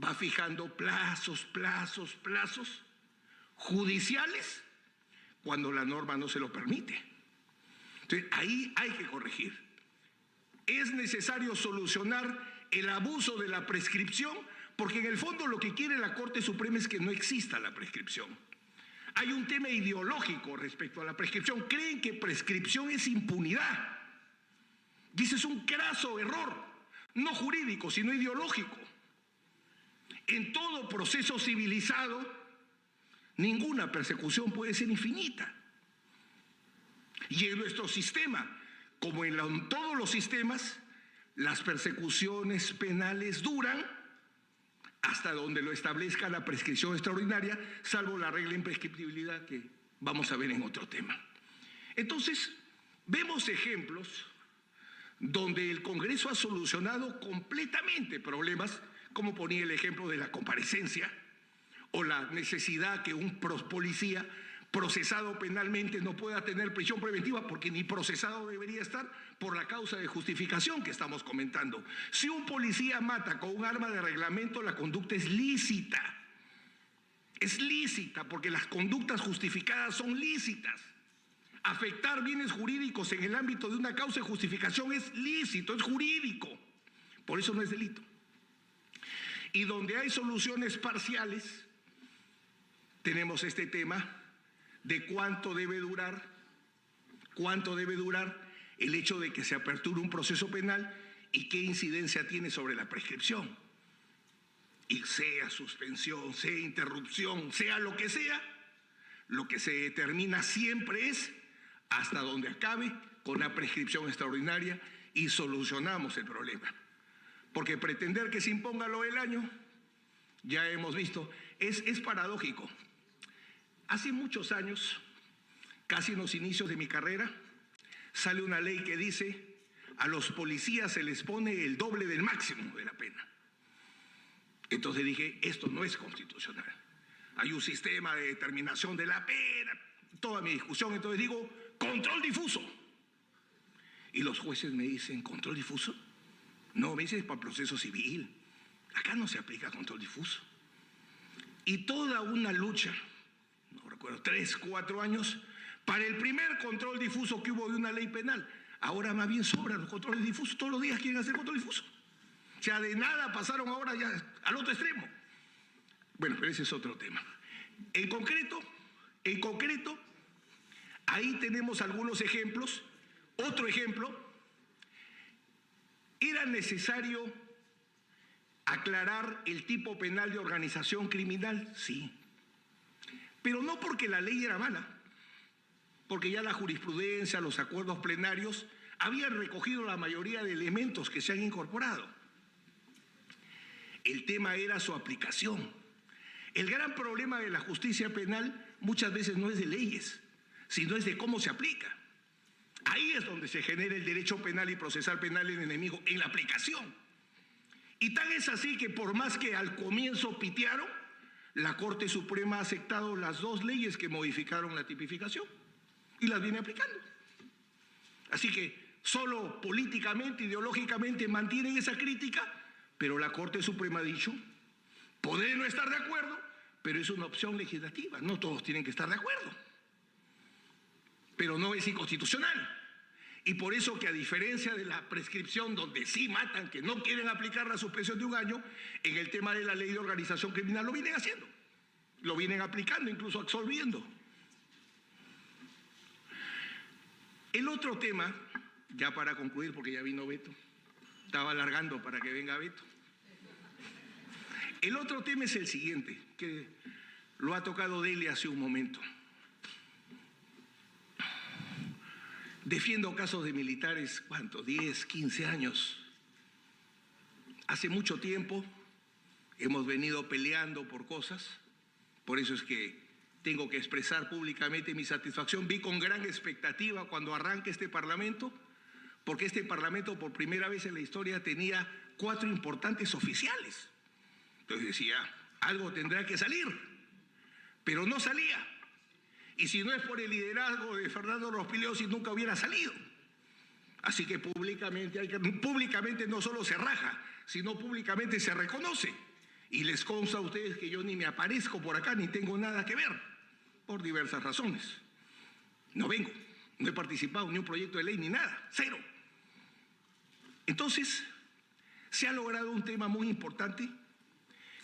va fijando plazos judiciales cuando la norma no se lo permite. Entonces, ahí hay que corregir. Es necesario solucionar el abuso de la prescripción, porque en el fondo lo que quiere la Corte Suprema es que no exista la prescripción. Hay un tema ideológico respecto a la prescripción. Creen que prescripción es impunidad. Y ese es un craso error, no jurídico, sino ideológico. En todo proceso civilizado, ninguna persecución puede ser infinita. Y en nuestro sistema, como en todos los sistemas, las persecuciones penales duran hasta donde lo establezca la prescripción extraordinaria, salvo la regla de imprescriptibilidad que vamos a ver en otro tema. Entonces, vemos ejemplos donde el Congreso ha solucionado completamente problemas, como ponía el ejemplo de la comparecencia o la necesidad que un policía procesado penalmente no pueda tener prisión preventiva porque ni procesado debería estar por la causa de justificación que estamos comentando. Si un policía mata con un arma de reglamento, la conducta es lícita. Es lícita porque las conductas justificadas son lícitas. Afectar bienes jurídicos en el ámbito de una causa de justificación es lícito, es jurídico. Por eso no es delito. Y donde hay soluciones parciales, tenemos este tema de cuánto debe durar el hecho de que se aperture un proceso penal y qué incidencia tiene sobre la prescripción. Y sea suspensión, sea interrupción, sea lo que sea, lo que se determina siempre es hasta donde acabe con la prescripción extraordinaria y solucionamos el problema. Porque pretender que se imponga lo del año, ya hemos visto, es paradójico. Hace muchos años, casi en los inicios de mi carrera, sale una ley que dice a los policías se les pone el doble del máximo de la pena. Entonces dije, esto no es constitucional. Hay un sistema de determinación de la pena, toda mi discusión, entonces digo, control difuso. Y los jueces me dicen, ¿control difuso? No, me dicen, es para proceso civil. Acá no se aplica control difuso. Y toda una lucha, no recuerdo, 3, 4 años, para el primer control difuso que hubo de una ley penal. Ahora más bien sobran los controles difusos, todos los días quieren hacer control difuso. O sea, de nada pasaron ahora ya al otro extremo. Bueno, pero ese es otro tema. En concreto, ahí tenemos algunos ejemplos. Otro ejemplo, era necesario aclarar el tipo penal de organización criminal, sí. Pero no porque la ley era mala, porque ya la jurisprudencia, los acuerdos plenarios habían recogido la mayoría de elementos que se han incorporado. El tema era su aplicación. El gran problema de la justicia penal muchas veces no es de leyes, sino es de cómo se aplica. Ahí es donde se genera el derecho penal y procesal penal en enemigo, en la aplicación. Y tan es así que por más que al comienzo pitearon, la Corte Suprema ha aceptado las 2 leyes que modificaron la tipificación y las viene aplicando. Así que solo políticamente, ideológicamente mantienen esa crítica, pero la Corte Suprema ha dicho, podré no estar de acuerdo, pero es una opción legislativa, no todos tienen que estar de acuerdo. Pero no es inconstitucional. Y por eso que a diferencia de la prescripción donde sí matan, que no quieren aplicar la suspensión de 1 año, en el tema de la ley de organización criminal lo vienen haciendo, lo vienen aplicando, incluso absolviendo. El otro tema, ya para concluir porque ya vino Beto, estaba alargando para que venga Beto. El otro tema es el siguiente, que lo ha tocado Delia hace un momento. Defiendo casos de militares, ¿cuánto? 10, 15 años. Hace mucho tiempo hemos venido peleando por cosas, por eso es que tengo que expresar públicamente mi satisfacción. Vi con gran expectativa cuando arranque este Parlamento, porque este Parlamento por primera vez en la historia tenía 4 importantes oficiales. Entonces decía, algo tendrá que salir, pero no salía. Y si no es por el liderazgo de Fernando Rospigliosi, nunca hubiera salido. Así que públicamente no solo se raja, sino públicamente se reconoce. Y les consta a ustedes que yo ni me aparezco por acá, ni tengo nada que ver, por diversas razones. No vengo, no he participado ni un proyecto de ley ni nada, 0. Entonces, se ha logrado un tema muy importante,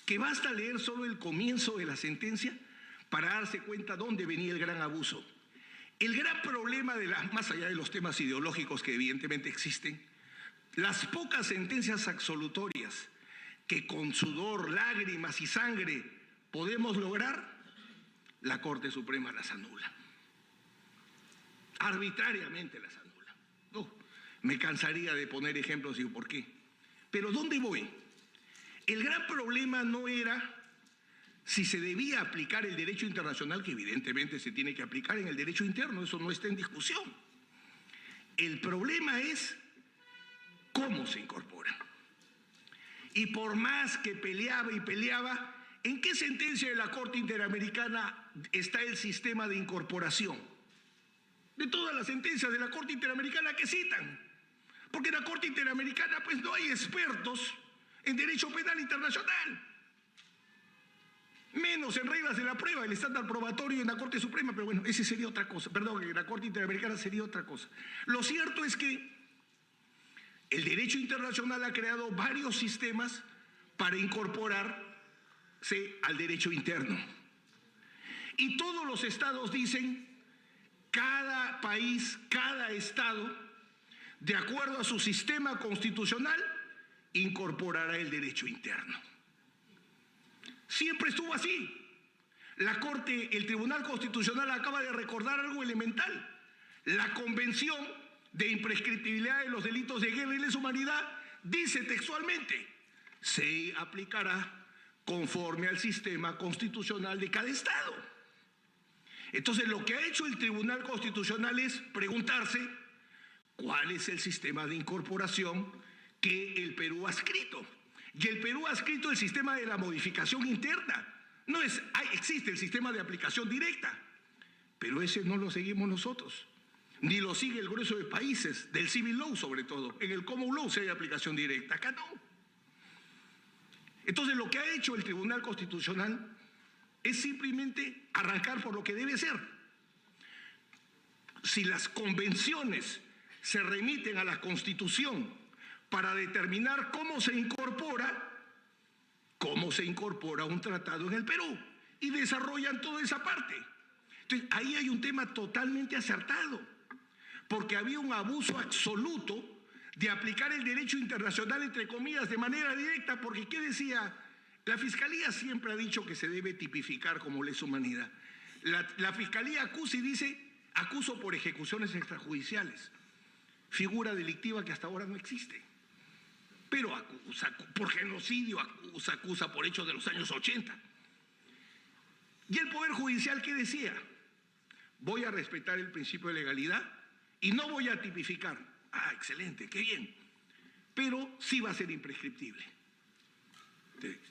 que basta leer solo el comienzo de la sentencia para darse cuenta dónde venía el gran abuso. El gran problema más allá de los temas ideológicos que evidentemente existen, las pocas sentencias absolutorias que con sudor, lágrimas y sangre podemos lograr, la Corte Suprema las anula. Arbitrariamente las anula. Me cansaría de poner ejemplos y por qué. Pero ¿dónde voy? El gran problema no era si se debía aplicar el derecho internacional, que evidentemente se tiene que aplicar en el derecho interno, eso no está en discusión. El problema es cómo se incorpora. Y por más que peleaba y peleaba, ¿en qué sentencia de la Corte Interamericana está el sistema de incorporación? De todas las sentencias de la Corte Interamericana que citan. Porque en la Corte Interamericana pues no hay expertos en derecho penal internacional. Menos en reglas de la prueba, el estándar probatorio en la Corte Suprema, pero bueno, ese sería otra cosa. Perdón, en la Corte Interamericana sería otra cosa. Lo cierto es que el derecho internacional ha creado varios sistemas para incorporarse al derecho interno. Y todos los estados dicen, cada país, cada estado, de acuerdo a su sistema constitucional, incorporará el derecho interno. Siempre estuvo así. La Corte, el Tribunal Constitucional acaba de recordar algo elemental. La Convención de Imprescriptibilidad de los Delitos de Guerra y Lesa Humanidad dice textualmente, se aplicará conforme al sistema constitucional de cada estado. Entonces, lo que ha hecho el Tribunal Constitucional es preguntarse cuál es el sistema de incorporación que el Perú ha adscrito. Y el Perú ha adscrito el sistema de la modificación interna. No es, existe el sistema de aplicación directa, pero ese no lo seguimos nosotros, ni lo sigue el grueso de países, del civil law sobre todo. En el common law sí hay aplicación directa, acá no. Entonces, lo que ha hecho el Tribunal Constitucional es simplemente arrancar por lo que debe ser. Si las convenciones se remiten a la Constitución para determinar cómo se incorpora un tratado en el Perú, y desarrollan toda esa parte. Entonces, ahí hay un tema totalmente acertado, porque había un abuso absoluto de aplicar el derecho internacional, entre comillas, de manera directa, porque ¿qué decía? La Fiscalía siempre ha dicho que se debe tipificar como lesa humanidad. La Fiscalía acusa y dice, acuso por ejecuciones extrajudiciales, figura delictiva que hasta ahora no existe. Pero acusa por genocidio, acusa por hechos de los años 80. ¿Y el Poder Judicial qué decía? Voy a respetar el principio de legalidad y no voy a tipificar. Ah, excelente, qué bien. Pero sí va a ser imprescriptible.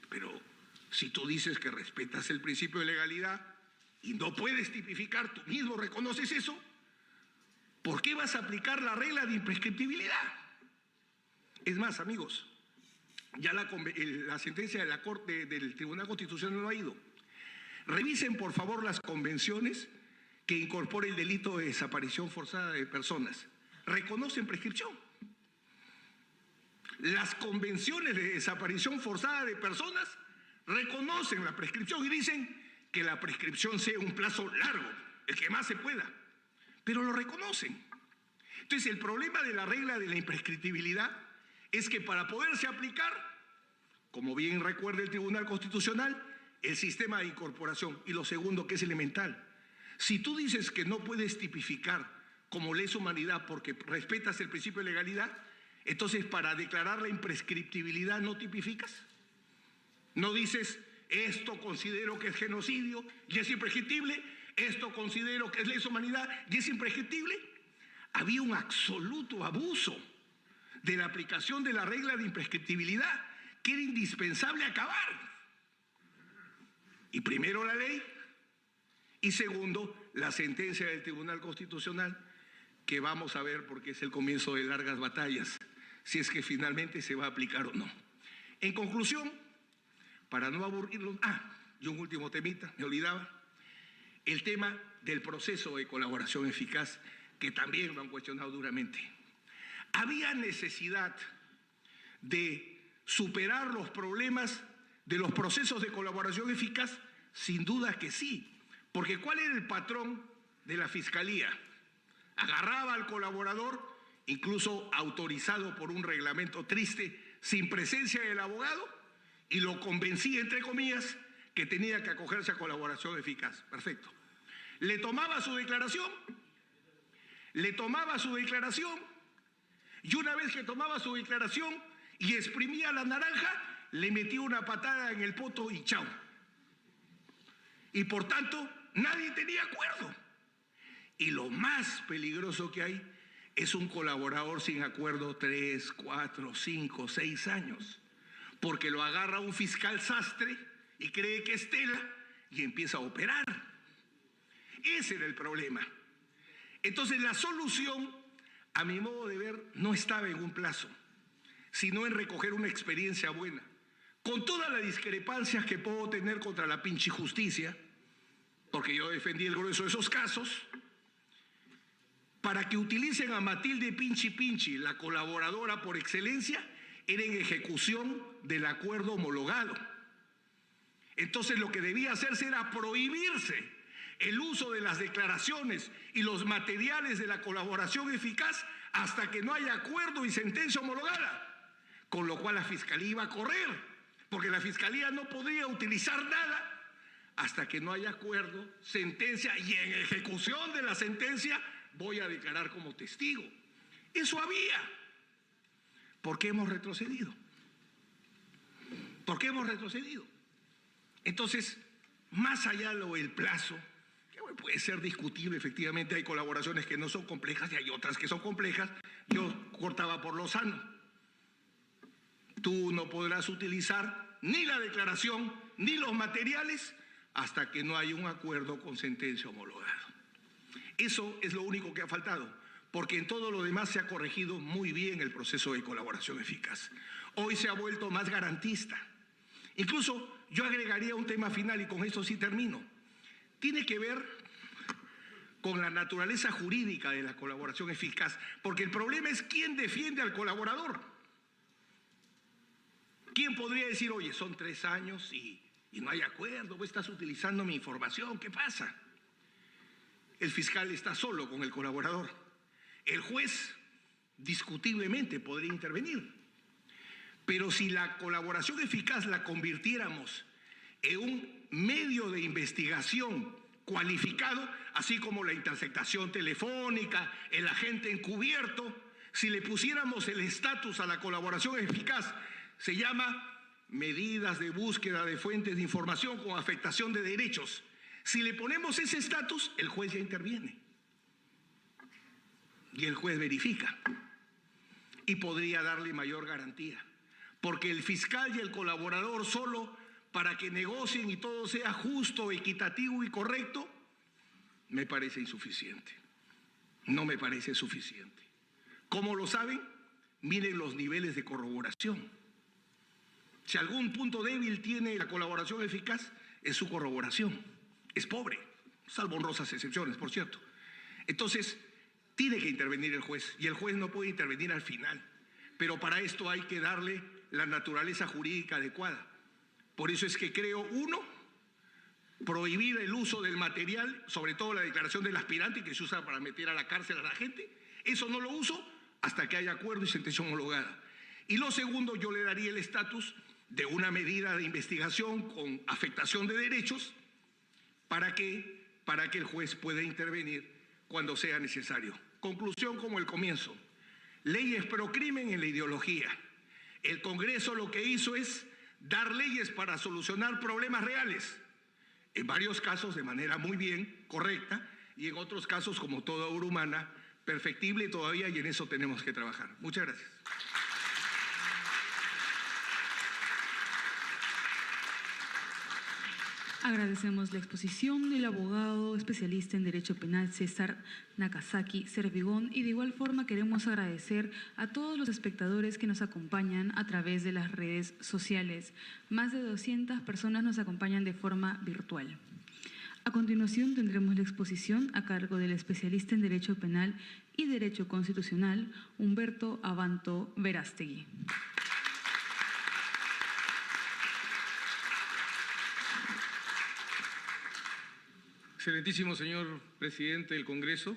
Pero si tú dices que respetas el principio de legalidad y no puedes tipificar, tú mismo reconoces eso, ¿por qué vas a aplicar la regla de imprescriptibilidad? Es más, amigos, ya la sentencia de la Corte del Tribunal Constitucional no ha ido. Revisen, por favor, las convenciones que incorporan el delito de desaparición forzada de personas. Reconocen prescripción. Las convenciones de desaparición forzada de personas reconocen la prescripción y dicen que la prescripción sea un plazo largo, el que más se pueda, pero lo reconocen. Entonces, el problema de la regla de la imprescriptibilidad es que para poderse aplicar, como bien recuerda el Tribunal Constitucional, el sistema de incorporación. Y lo segundo, que es elemental, si tú dices que no puedes tipificar como lesa humanidad porque respetas el principio de legalidad, entonces para declarar la imprescriptibilidad no tipificas. No dices, esto considero que es genocidio y es imprescriptible, esto considero que es lesa humanidad y es imprescriptible. Había un absoluto abuso de la aplicación de la regla de imprescriptibilidad, que era indispensable acabar. Y primero la ley, y segundo, la sentencia del Tribunal Constitucional, que vamos a ver porque es el comienzo de largas batallas, si es que finalmente se va a aplicar o no. En conclusión, para no aburrirlos, y un último temita, me olvidaba, el tema del proceso de colaboración eficaz, que también lo han cuestionado duramente. ¿Había necesidad de superar los problemas de los procesos de colaboración eficaz? Sin duda que sí, porque ¿cuál era el patrón de la Fiscalía? Agarraba al colaborador incluso autorizado por un reglamento triste, sin presencia del abogado, y lo convencí, entre comillas, que tenía que acogerse a colaboración eficaz. Perfecto. Le tomaba su declaración, y una vez que tomaba su declaración y exprimía la naranja, le metía una patada en el poto y chao. Y por tanto, nadie tenía acuerdo. Y lo más peligroso que hay es un colaborador sin acuerdo 3, 4, 5, 6 años, porque lo agarra un fiscal sastre y cree que es tela y empieza a operar. Ese era el problema. Entonces la solución, a mi modo de ver, no estaba en un plazo, sino en recoger una experiencia buena, con todas las discrepancias que puedo tener contra la pinche justicia, porque yo defendí el grueso de esos casos, para que utilicen a Matilde Pinchi, la colaboradora por excelencia, era en ejecución del acuerdo homologado. Entonces lo que debía hacerse era prohibirse el uso de las declaraciones y los materiales de la colaboración eficaz hasta que no haya acuerdo y sentencia homologada, con lo cual la Fiscalía iba a correr, porque la Fiscalía no podría utilizar nada hasta que no haya acuerdo, sentencia, y en ejecución de la sentencia voy a declarar como testigo. Eso había. ¿Por qué hemos retrocedido? ¿Por qué hemos retrocedido? Entonces, más allá del plazo, que puede ser discutible, efectivamente hay colaboraciones que no son complejas y hay otras que son complejas, yo cortaba por lo sano. Tú no podrás utilizar ni la declaración ni los materiales hasta que no haya un acuerdo con sentencia homologada. Eso es lo único que ha faltado, porque en todo lo demás se ha corregido muy bien el proceso de colaboración eficaz. Hoy se ha vuelto más garantista. Incluso yo agregaría un tema final y con esto sí termino. Tiene que ver con la naturaleza jurídica de la colaboración eficaz, porque el problema es quién defiende al colaborador. ¿Quién podría decir, oye, son 3 años y no hay acuerdo, vos estás utilizando mi información, ¿qué pasa? El fiscal está solo con el colaborador. El juez discutiblemente podría intervenir. Pero si la colaboración eficaz la convirtiéramos en un medio de investigación cualificado, así como la interceptación telefónica, el agente encubierto, si le pusiéramos el estatus a la colaboración eficaz, se llama medidas de búsqueda de fuentes de información con afectación de derechos. Si le ponemos ese estatus, el juez ya interviene. Y el juez verifica. Y podría darle mayor garantía. Porque el fiscal y el colaborador solo para que negocien y todo sea justo, equitativo y correcto, me parece insuficiente. No me parece suficiente. ¿Cómo lo saben? Miren los niveles de corroboración. Si algún punto débil tiene la colaboración eficaz, es su corroboración. Es pobre, salvo honrosas excepciones, por cierto. Entonces, tiene que intervenir el juez, y el juez no puede intervenir al final. Pero para esto hay que darle la naturaleza jurídica adecuada. Por eso es que creo, uno, prohibir el uso del material, sobre todo la declaración del aspirante que se usa para meter a la cárcel a la gente. Eso no lo uso hasta que haya acuerdo y sentencia homologada. Y lo segundo, yo le daría el estatus de una medida de investigación con afectación de derechos para que el juez pueda intervenir cuando sea necesario. Conclusión como el comienzo. Leyes pro crimen en la ideología. El Congreso lo que hizo es dar leyes para solucionar problemas reales. En varios casos de manera muy bien, correcta, y en otros casos, como toda obra humana, perfectible todavía, y en eso tenemos que trabajar. Muchas gracias. Agradecemos la exposición del abogado especialista en Derecho Penal César Nakazaki Servigón, y de igual forma queremos agradecer a todos los espectadores que nos acompañan a través de las redes sociales. Más de 200 personas nos acompañan de forma virtual. A continuación tendremos la exposición a cargo del especialista en Derecho Penal y Derecho Constitucional, Humberto Abanto Verástegui. Excelentísimo señor presidente del Congreso,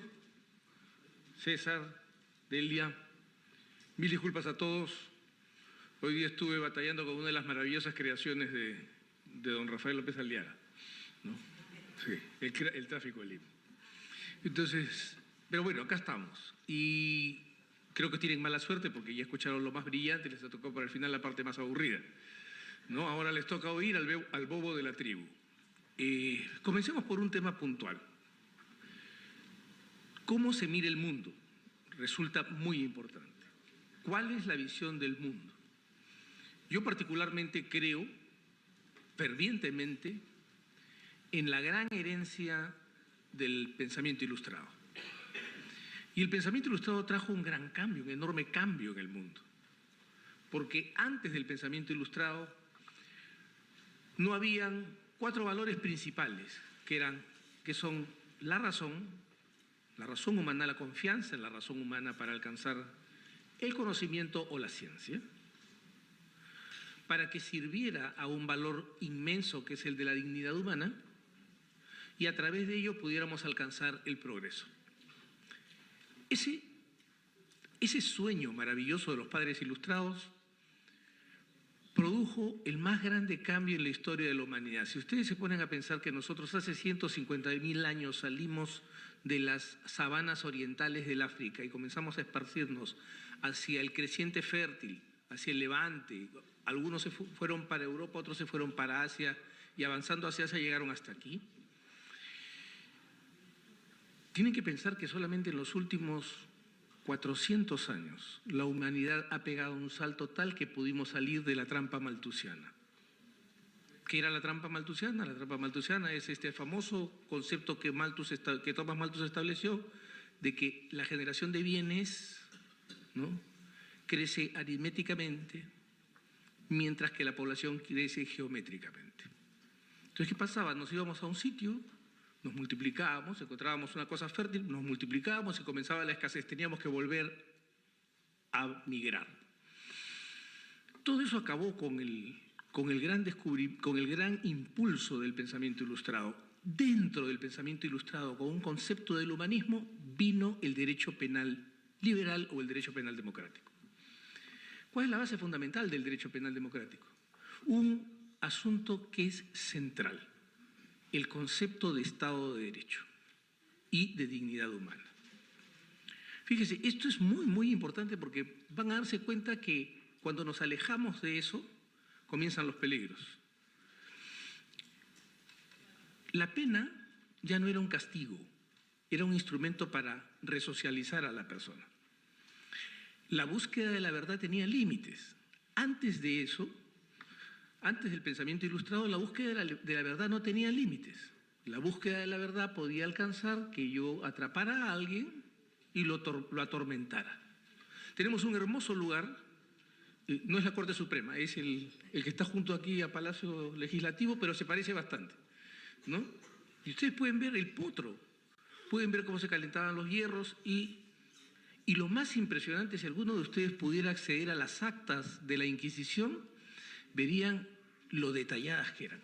César, Delia, mil disculpas a todos. Hoy día estuve batallando con una de las maravillosas creaciones de don Rafael López Aliaga, ¿no? Sí, el tráfico del Lima. Entonces, pero bueno, acá estamos. Y creo que tienen mala suerte porque ya escucharon lo más brillante y les tocó para el final la parte más aburrida, ¿no? Ahora les toca oír al bobo de la tribu. Comencemos por un tema puntual. ¿Cómo se mira el mundo? Resulta muy importante. ¿Cuál es la visión del mundo? Yo particularmente creo, fervientemente, en la gran herencia del pensamiento ilustrado. Y el pensamiento ilustrado trajo un gran cambio, un enorme cambio en el mundo. Porque antes del pensamiento ilustrado no habían 4 valores principales, que son la razón humana, la confianza en la razón humana para alcanzar el conocimiento o la ciencia, para que sirviera a un valor inmenso que es el de la dignidad humana, y a través de ello pudiéramos alcanzar el progreso. Ese sueño maravilloso de los padres ilustrados produjo el más grande cambio en la historia de la humanidad. Si ustedes se ponen a pensar que nosotros hace 150.000 años salimos de las sabanas orientales del África y comenzamos a esparcirnos hacia el creciente fértil, hacia el Levante, algunos se fueron para Europa, otros se fueron para Asia, y avanzando hacia Asia llegaron hasta aquí. Tienen que pensar que solamente en los últimos 400 años la humanidad ha pegado un salto tal que pudimos salir de la trampa malthusiana. ¿Qué era la trampa malthusiana? La trampa malthusiana es este famoso concepto que Thomas Malthus estableció, de que la generación de bienes, ¿no?, crece aritméticamente, mientras que la población crece geométricamente. Entonces, ¿qué pasaba? Nos íbamos a un sitio, nos multiplicábamos, encontrábamos una cosa fértil, nos multiplicábamos y comenzaba la escasez, teníamos que volver a migrar. Todo eso acabó con el gran impulso del pensamiento ilustrado. Dentro del pensamiento ilustrado, con un concepto del humanismo, vino el derecho penal liberal o el derecho penal democrático. ¿Cuál es la base fundamental del derecho penal democrático? Un asunto que es central: el concepto de Estado de Derecho y de dignidad humana. Fíjese, esto es muy, muy importante porque van a darse cuenta que cuando nos alejamos de eso, comienzan los peligros. La pena ya no era un castigo, era un instrumento para resocializar a la persona. La búsqueda de la verdad tenía límites. Antes de eso, antes del pensamiento ilustrado, la búsqueda de la verdad no tenía límites. La búsqueda de la verdad podía alcanzar que yo atrapara a alguien y lo atormentara. Tenemos un hermoso lugar, no es la Corte Suprema, es el que está junto aquí a Palacio Legislativo, pero se parece bastante, ¿no? Y ustedes pueden ver el potro, pueden ver cómo se calentaban los hierros y lo más impresionante, si alguno de ustedes pudiera acceder a las actas de la Inquisición, verían lo detalladas que eran.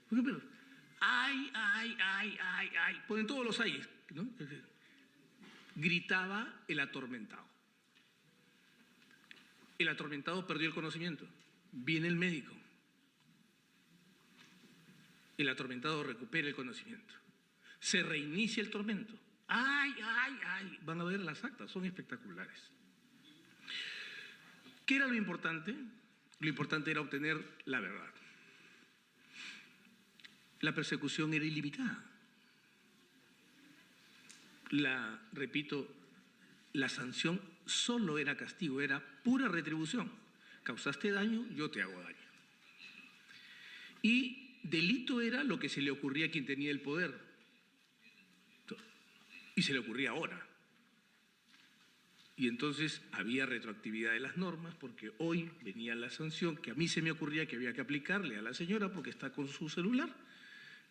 Por ejemplo, ay, ponen todos los ayes, ¿no? Gritaba el atormentado. El atormentado perdió el conocimiento. Viene el médico. El atormentado recupera el conocimiento. Se reinicia el tormento. ¡Ay! Van a ver las actas, son espectaculares. ¿Qué era lo importante? Lo importante era obtener la verdad. La persecución era ilimitada. Repito, la sanción solo era castigo, era pura retribución. Causaste daño, yo te hago daño. Y delito era lo que se le ocurría a quien tenía el poder. Y se le ocurría ahora. Y entonces había retroactividad de las normas, porque hoy venía la sanción que a mí se me ocurría que había que aplicarle a la señora porque está con su celular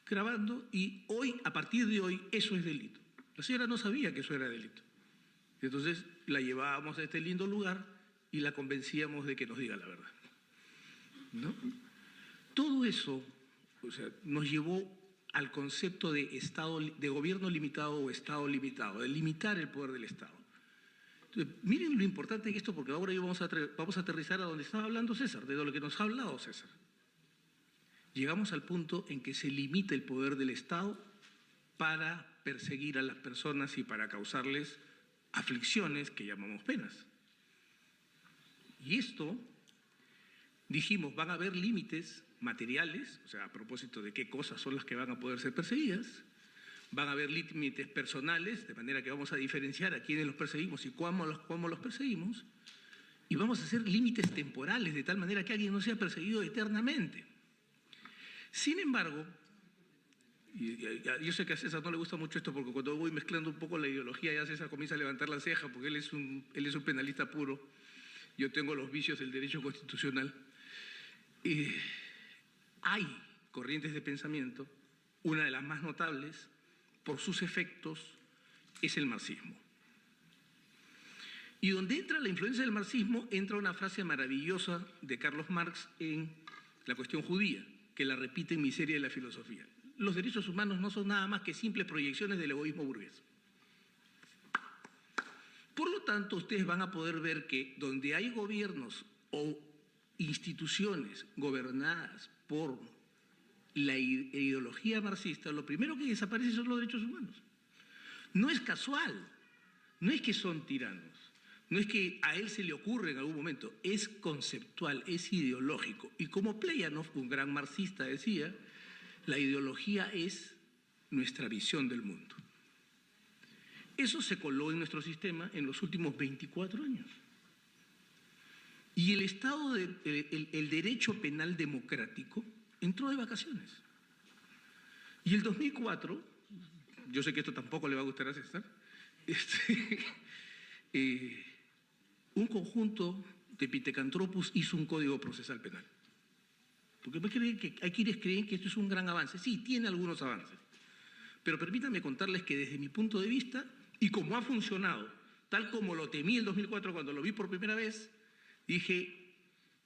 grabando, y hoy, a partir de hoy, eso es delito. La señora no sabía que eso era delito. Y entonces la llevábamos a este lindo lugar y la convencíamos de que nos diga la verdad, ¿no? Todo eso, o sea, nos llevó al concepto de gobierno limitado o Estado limitado, de limitar el poder del Estado. Miren lo importante que esto, porque ahora vamos a aterrizar a donde estaba hablando César, de lo que nos ha hablado César. Llegamos al punto en que se limita el poder del Estado para perseguir a las personas y para causarles aflicciones que llamamos penas. Y esto, dijimos, van a haber límites materiales, o sea, a propósito de qué cosas son las que van a poder ser perseguidas, van a haber límites personales, de manera que vamos a diferenciar a quiénes los perseguimos y cómo los perseguimos, y vamos a hacer límites temporales, de tal manera que alguien no sea perseguido eternamente. Sin embargo, yo sé que a César no le gusta mucho esto, porque cuando voy mezclando un poco la ideología, ya César comienza a levantar la ceja, porque él es un penalista puro, yo tengo los vicios del derecho constitucional. Hay corrientes de pensamiento, una de las más notables, por sus efectos, es el marxismo. Y donde entra la influencia del marxismo, entra una frase maravillosa de Carlos Marx en La cuestión judía, que la repite en Miseria de la filosofía. Los derechos humanos no son nada más que simples proyecciones del egoísmo burgués. Por lo tanto, ustedes van a poder ver que donde hay gobiernos o instituciones gobernadas por la ideología marxista, lo primero que desaparece son los derechos humanos. No es casual, no es que son tiranos, no es que a él se le ocurre en algún momento, es conceptual, es ideológico. Y como Plejánov, un gran marxista, decía, la ideología es nuestra visión del mundo. Eso se coló en nuestro sistema en los últimos 24 años. Y el Estado, el derecho penal democrático, entró de vacaciones. Y el 2004, yo sé que esto tampoco le va a gustar a César, un conjunto de Pitecantropus hizo un código procesal penal. Porque hay quienes creen que esto es un gran avance. Sí, tiene algunos avances. Pero permítanme contarles que desde mi punto de vista, y como ha funcionado, tal como lo temí en el 2004 cuando lo vi por primera vez, dije,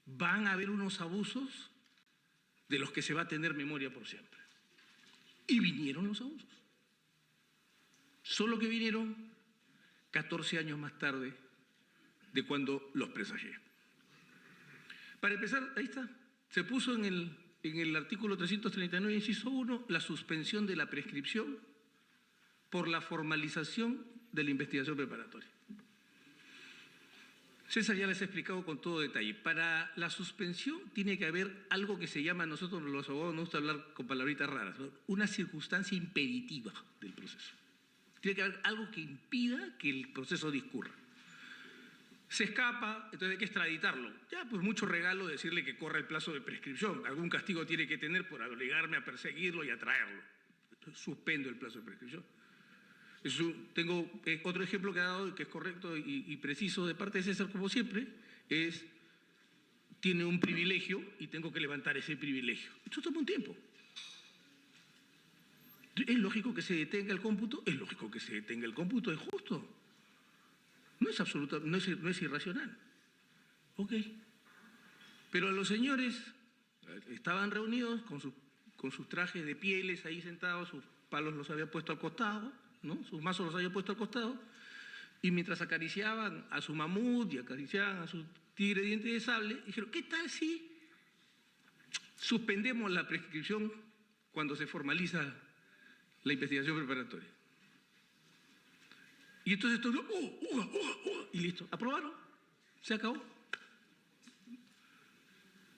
van a haber unos abusos de los que se va a tener memoria por siempre. Y vinieron los abusos. Solo que vinieron 14 años más tarde de cuando los presagié. Para empezar, ahí está, se puso en el artículo 339, inciso 1, la suspensión de la prescripción por la formalización de la investigación preparatoria. César ya les ha explicado con todo detalle. Para la suspensión tiene que haber algo que se llama, nosotros los abogados nos gusta hablar con palabritas raras, ¿no? Una circunstancia impeditiva del proceso. Tiene que haber algo que impida que el proceso discurra. Se escapa, entonces hay que extraditarlo. Ya, pues mucho regalo decirle que corra el plazo de prescripción. Algún castigo tiene que tener por obligarme a perseguirlo y a traerlo. Suspendo el plazo de prescripción. Tengo otro ejemplo que ha dado, que es correcto y preciso de parte de César, como siempre, es, tiene un privilegio y tengo que levantar ese privilegio. Esto toma un tiempo. ¿Es lógico que se detenga el cómputo? Es lógico que se detenga el cómputo, es justo. No es no es irracional. Ok. Pero los señores estaban reunidos con sus trajes de pieles ahí sentados, sus palos los había puesto al costado, ¿no? Sus mazos los había puesto al costado, y mientras acariciaban a su mamut y acariciaban a su tigre diente de sable, dijeron, ¿qué tal si suspendemos la prescripción cuando se formaliza la investigación preparatoria? Y entonces todos, y listo, aprobaron, se acabó.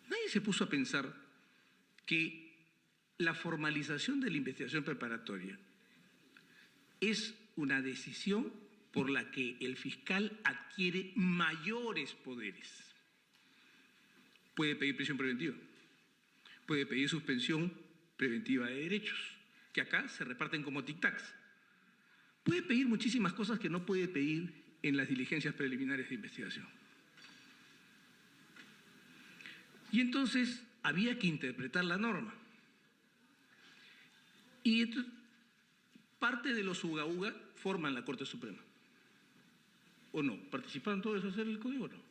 Nadie se puso a pensar que la formalización de la investigación preparatoria es una decisión por la que el fiscal adquiere mayores poderes. Puede pedir prisión preventiva, puede pedir suspensión preventiva de derechos, que acá se reparten como tic-tacs. Puede pedir muchísimas cosas que no puede pedir en las diligencias preliminares de investigación. Y entonces había que interpretar la norma. Y entonces, parte de los uga-uga forman la Corte Suprema. ¿O no? ¿Participaron todos a hacer el código o no?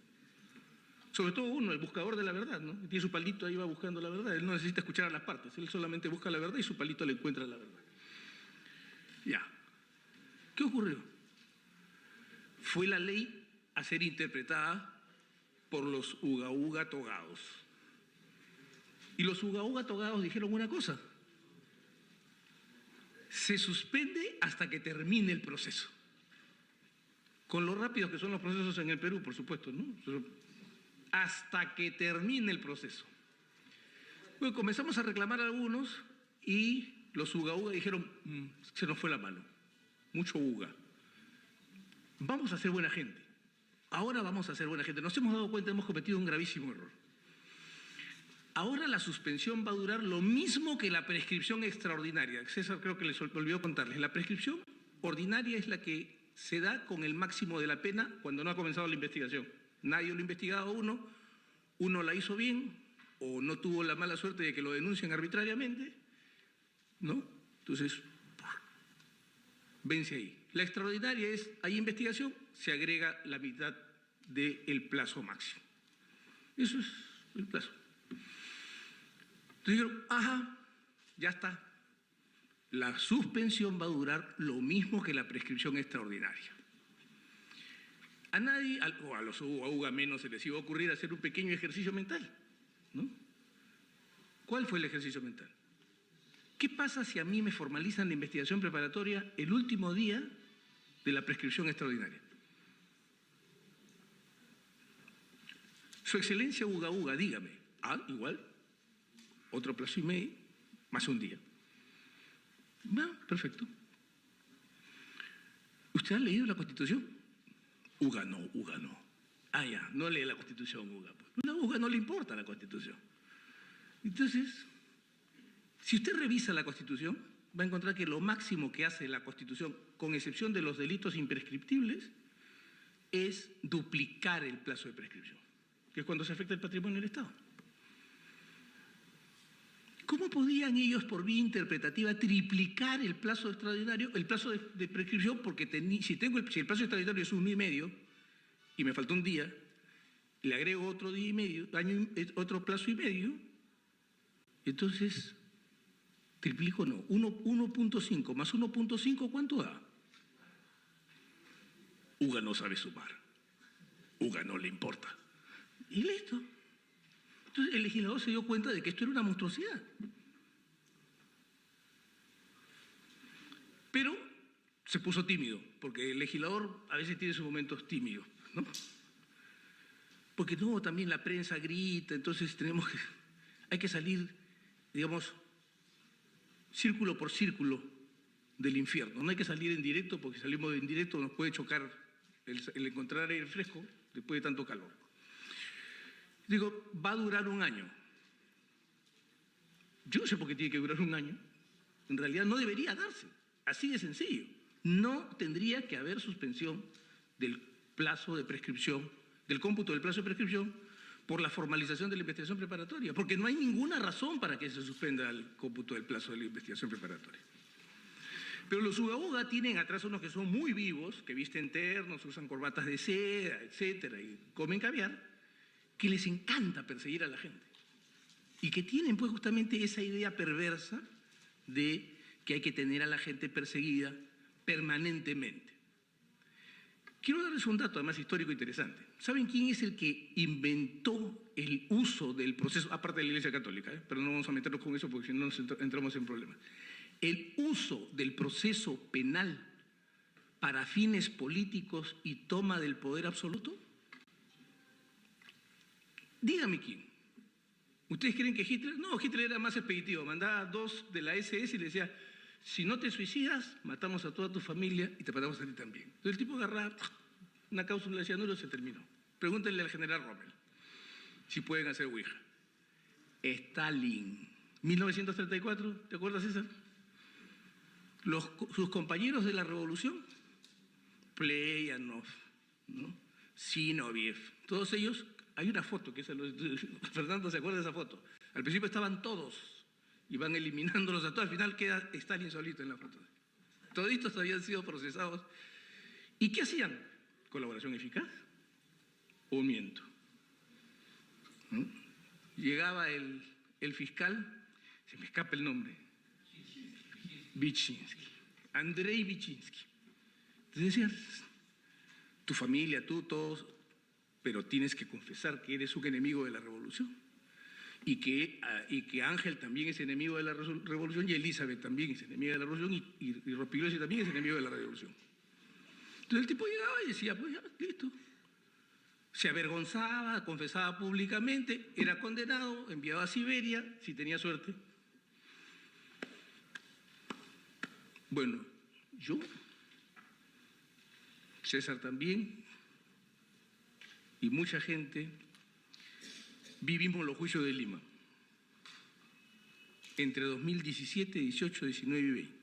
Sobre todo uno, el buscador de la verdad, ¿no? Tiene su palito ahí, va buscando la verdad. Él no necesita escuchar a las partes, él solamente busca la verdad y su palito le encuentra la verdad. Ya. ¿Qué ocurrió? Fue la ley a ser interpretada por los uga uga togados. Y los uga uga togados dijeron una cosa: se suspende hasta que termine el proceso. Con lo rápidos que son los procesos en el Perú, por supuesto, ¿no? Hasta que termine el proceso. Bueno, comenzamos a reclamar a algunos y los uga uga dijeron, se nos fue la mano, mucho uga. Vamos a ser buena gente. Ahora vamos a ser buena gente. Nos hemos dado cuenta, hemos cometido un gravísimo error. Ahora la suspensión va a durar lo mismo que la prescripción extraordinaria. César, creo que les olvidó contarles. La prescripción ordinaria es la que se da con el máximo de la pena cuando no ha comenzado la investigación. Nadie lo ha investigado a uno la hizo bien o no tuvo la mala suerte de que lo denuncien arbitrariamente, ¿no? Entonces, vence ahí. La extraordinaria es, hay investigación, se agrega la mitad del plazo máximo. Eso es el plazo. Entonces dijeron, ajá, ya está. La suspensión va a durar lo mismo que la prescripción extraordinaria. A nadie, o a los UGA menos, se les iba a ocurrir hacer un pequeño ejercicio mental, ¿no? ¿Cuál fue el ejercicio mental? ¿Qué pasa si a mí me formalizan la investigación preparatoria el último día de la prescripción extraordinaria? Su Excelencia Uga Uga, dígame. Ah, igual, otro plazo y medio, más un día. Perfecto. ¿Usted ha leído la Constitución? Uga no. Ah, ya, no lee la Constitución, Uga. A Uga no le importa la Constitución. Entonces, si usted revisa la Constitución, va a encontrar que lo máximo que hace la Constitución, con excepción de los delitos imprescriptibles, es duplicar el plazo de prescripción, que es cuando se afecta el patrimonio del Estado. ¿Cómo podían ellos, por vía interpretativa, triplicar el plazo extraordinario, el plazo de prescripción? Porque si el plazo extraordinario es 1 y medio y me falta un día, le agrego otro día y medio, otro plazo y medio, entonces triplico no. 1.5 más 1.5, ¿cuánto da? Uga no sabe sumar. Uga no le importa. Y listo. Entonces el legislador se dio cuenta de que esto era una monstruosidad. Pero se puso tímido, porque el legislador a veces tiene sus momentos tímidos, ¿no? Porque no, también la prensa grita, entonces hay que salir, digamos, círculo por círculo del infierno. No hay que salir en directo, porque si salimos en directo nos puede chocar el encontrar aire fresco después de tanto calor. Digo, va a durar 1 año. Yo no sé por qué tiene que durar 1 año. En realidad no debería darse. Así de sencillo. No tendría que haber suspensión del plazo de prescripción, del cómputo del plazo de prescripción, por la formalización de la investigación preparatoria, porque no hay ninguna razón para que se suspenda el cómputo del plazo de la investigación preparatoria. Pero los uga uga tienen atrás unos que son muy vivos, que visten ternos, usan corbatas de seda, etcétera, y comen caviar, que les encanta perseguir a la gente y que tienen pues justamente esa idea perversa de que hay que tener a la gente perseguida permanentemente. Quiero darles un dato además histórico interesante. ¿Saben quién es el que inventó el uso del proceso, aparte de la Iglesia Católica, pero no vamos a meternos con eso porque si no nos entramos en problemas? El uso del proceso penal para fines políticos y toma del poder absoluto. Dígame quién. ¿Ustedes creen que Hitler? No, Hitler era más expeditivo. Mandaba a 2 de la SS y le decía, si no te suicidas, matamos a toda tu familia y te matamos a ti también. Entonces el tipo agarraba una cápsula de cianuro y se terminó. Pregúntenle al general Rommel si pueden hacer ouija. Stalin, 1934, ¿te acuerdas, César? Sus compañeros de la revolución, Pleyanov, ¿no? Zinoviev, todos ellos. Hay una foto, Fernando se acuerda de esa foto. Al principio estaban todos y van eliminándolos a todos. Al final queda Stalin solito en la foto. Toditos habían sido procesados. ¿Y qué hacían? ¿Colaboración eficaz o miento? ¿No? Llegaba el fiscal, se me escapa el nombre, Vichinsky, Andrei Vichinsky. Entonces decían, tu familia, tú, todos, pero tienes que confesar que eres un enemigo de la revolución. Y que Ángel también es enemigo de la revolución, y Elizabeth también es enemiga de la revolución, y Rospigliosi también es enemigo de la revolución. Entonces el tipo llegaba y decía, pues ya, listo. Se avergonzaba, confesaba públicamente, era condenado, enviado a Siberia, si tenía suerte. Bueno, yo, César también, y mucha gente, vivimos los juicios de Lima entre 2017, 18, 19 y 20.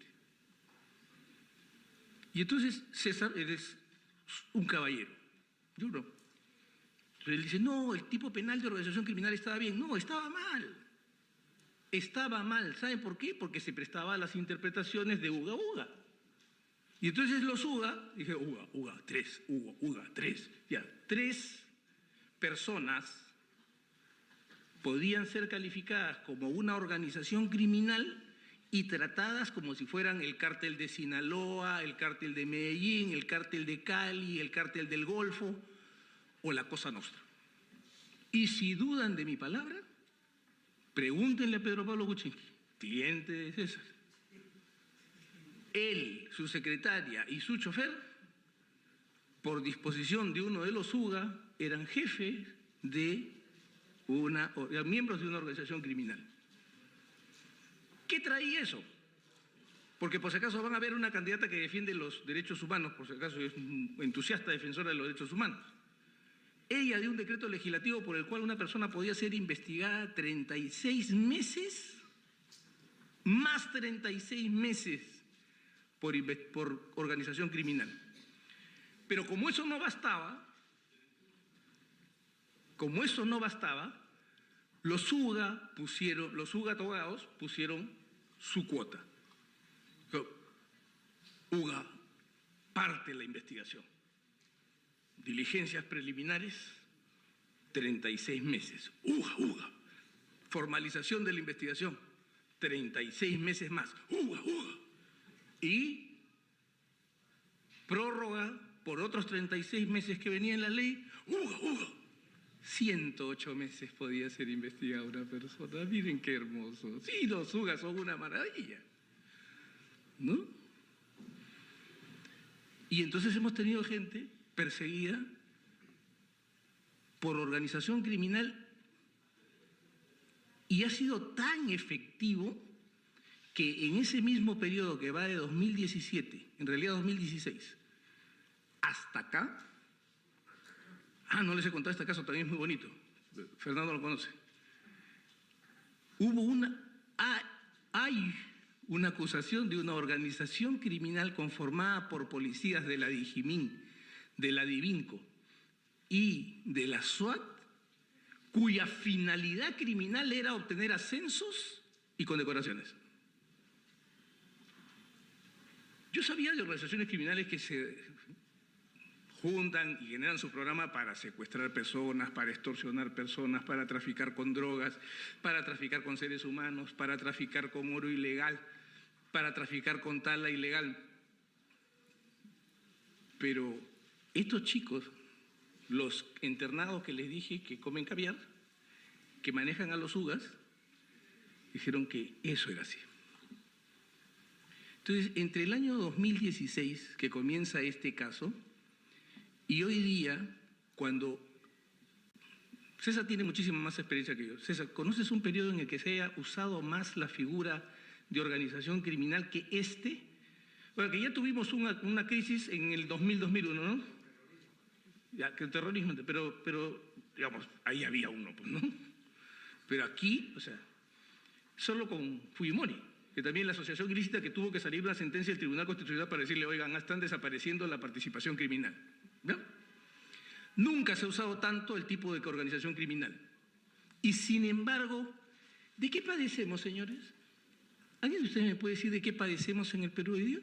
Y entonces, César, eres un caballero. Yo no. Entonces él dice, no, el tipo penal de organización criminal estaba bien. No, estaba mal. Estaba mal. ¿Saben por qué? Porque se prestaba a las interpretaciones de Uga Uga. Y entonces los Uga, dije, Uga, tres. Ya, 3 personas podían ser calificadas como una organización criminal y tratadas como si fueran el cártel de Sinaloa, el cártel de Medellín, el cártel de Cali, el cártel del Golfo o la Cosa Nostra. Y si dudan de mi palabra, pregúntenle a Pedro Pablo Kuczynski, cliente de César. Él, su secretaria y su chofer, por disposición de uno de los UGA, eran jefes de miembros de una organización criminal. ¿Qué traía eso? Porque por si acaso van a ver una candidata que defiende los derechos humanos, por si acaso es un entusiasta defensora de los derechos humanos. Ella dio un decreto legislativo por el cual una persona podía ser investigada 36 meses, más 36 meses por organización criminal. Pero como eso no bastaba, los UGA togados pusieron su cuota. UGA parte la investigación. Diligencias preliminares, 36 meses. UGA. Formalización de la investigación, 36 meses más. UGA. Y prórroga por otros 36 meses que venía en la ley. UGA. 108 meses podía ser investigada una persona. Miren qué hermoso. Sí, los UGA son una maravilla, ¿no? Y entonces hemos tenido gente perseguida por organización criminal y ha sido tan efectivo que en ese mismo periodo que va de 2017, en realidad 2016, hasta acá. No les he contado este caso, también es muy bonito. Fernando lo conoce. Hay una acusación de una organización criminal conformada por policías de la Dijimín, de la Divinco y de la SWAT, cuya finalidad criminal era obtener ascensos y condecoraciones. Yo sabía de organizaciones criminales que se juntan y generan su programa para secuestrar personas, para extorsionar personas, para traficar con drogas, para traficar con seres humanos, para traficar con oro ilegal, para traficar con tala ilegal. Pero estos chicos, los internados que les dije que comen caviar, que manejan a los UGAs, dijeron que eso era así. Entonces, entre el año 2016, que comienza este caso, y hoy día, cuando César tiene muchísima más experiencia que yo. César, ¿conoces un periodo en el que se haya usado más la figura de organización criminal que este? Bueno, que ya tuvimos una crisis en el 2000-2001, ¿no? Ya, que el terrorismo, pero digamos, ahí había uno, pues, ¿no? Pero aquí, o sea, solo con Fujimori, que también la asociación ilícita, que tuvo que salir una sentencia del Tribunal Constitucional para decirle, oigan, están desapareciendo la participación criminal. ¿No? Nunca se ha usado tanto el tipo de organización criminal. Y sin embargo, ¿de qué padecemos, señores? ¿Alguien de ustedes me puede decir de qué padecemos en el Perú hoy día?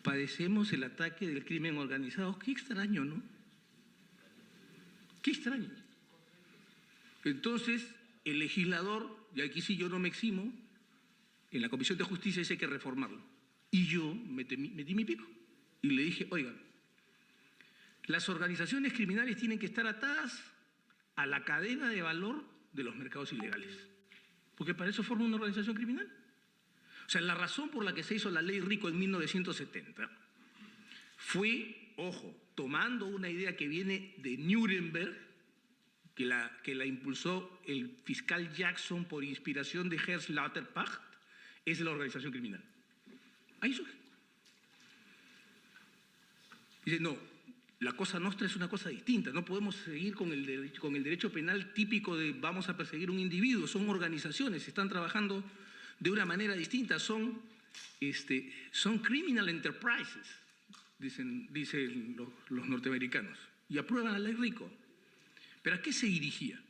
Padecemos el ataque del crimen organizado. Qué extraño, ¿no? Qué extraño. Entonces, el legislador, y aquí sí yo no me eximo, en la Comisión de Justicia dice que reformarlo. Y yo metí mi pico y le dije, oigan, las organizaciones criminales tienen que estar atadas a la cadena de valor de los mercados ilegales, porque para eso forma una organización criminal. O sea, la razón por la que se hizo la ley RICO en 1970 fue, ojo, tomando una idea que viene de Nuremberg, que la impulsó el fiscal Jackson por inspiración de Herr Lauterpacht, es la organización criminal. Ahí surge. Dice, no, la cosa nostra es una cosa distinta, no podemos seguir con el derecho penal típico de vamos a perseguir un individuo, son organizaciones, están trabajando de una manera distinta, son criminal enterprises, dicen los norteamericanos, y aprueban la ley RICO. ¿Pero a qué se dirigía?